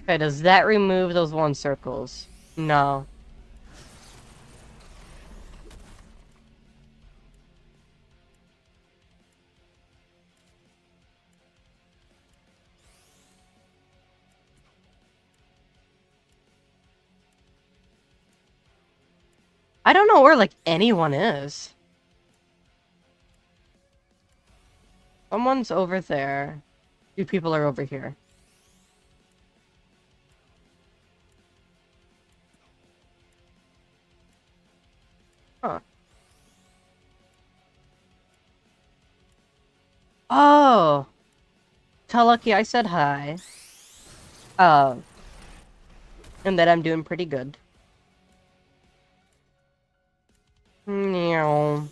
Okay, does that remove those one circles? No. I don't know where, like, anyone is. Someone's over there. Two people are over here. Huh. Oh! Tell Lucky I said hi. Uh, and that I'm doing pretty good. Meow.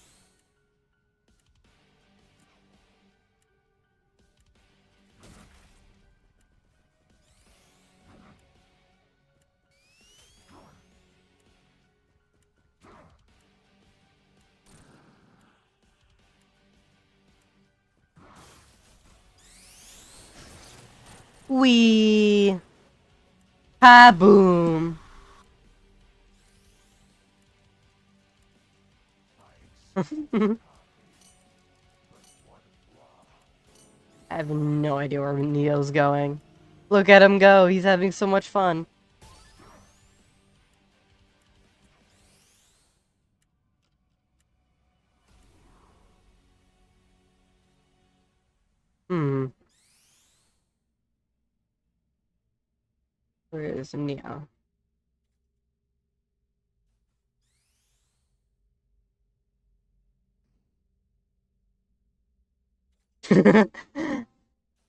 Wee. Ha-boom. I have no idea where Neo's going. Look at him go. He's having so much fun. Hmm. Where is Neo?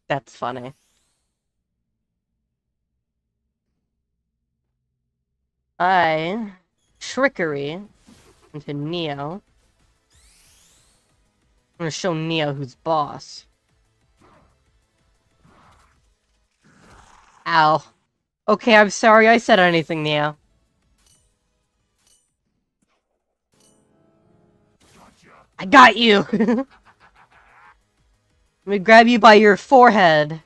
That's funny. I trickery into Neo. I'm gonna show Neo who's boss. Ow. Okay, I'm sorry I said anything, Neo. I got you! Let me grab you by your forehead.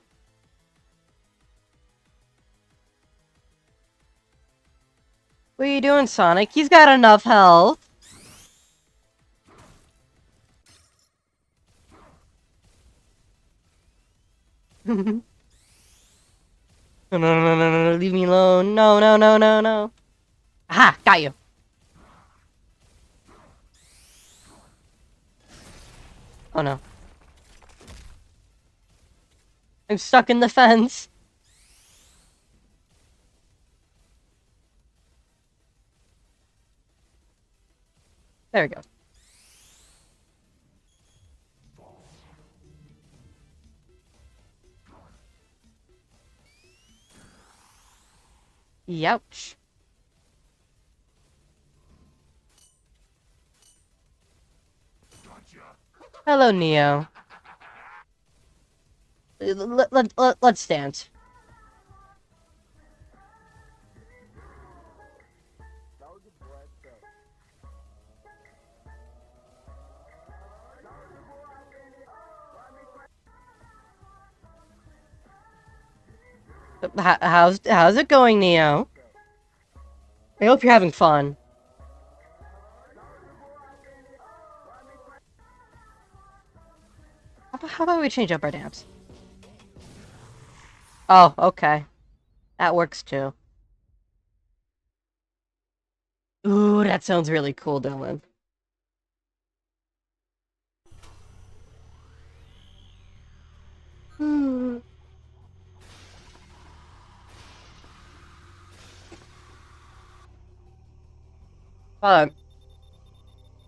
What are you doing, Sonic? He's got enough health. No, no, no, no, no, leave me alone. No, no, no, no, no. Aha, got you. Oh no. I'm stuck in the fence. There we go. Youch. Hello, Neo. Let's dance. How's it going, Neo? I hope you're having fun. How about we change up our dance? Oh, okay. That works too. Ooh, that sounds really cool, Dylan. But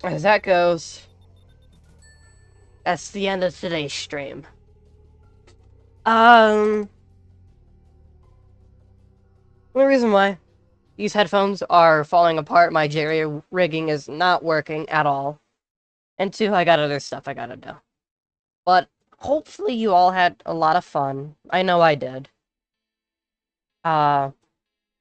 as that goes, that's the end of today's stream. The reason why these headphones are falling apart, my jerry rigging is not working at all. And two, I got other stuff I gotta do. But hopefully you all had a lot of fun. I know I did.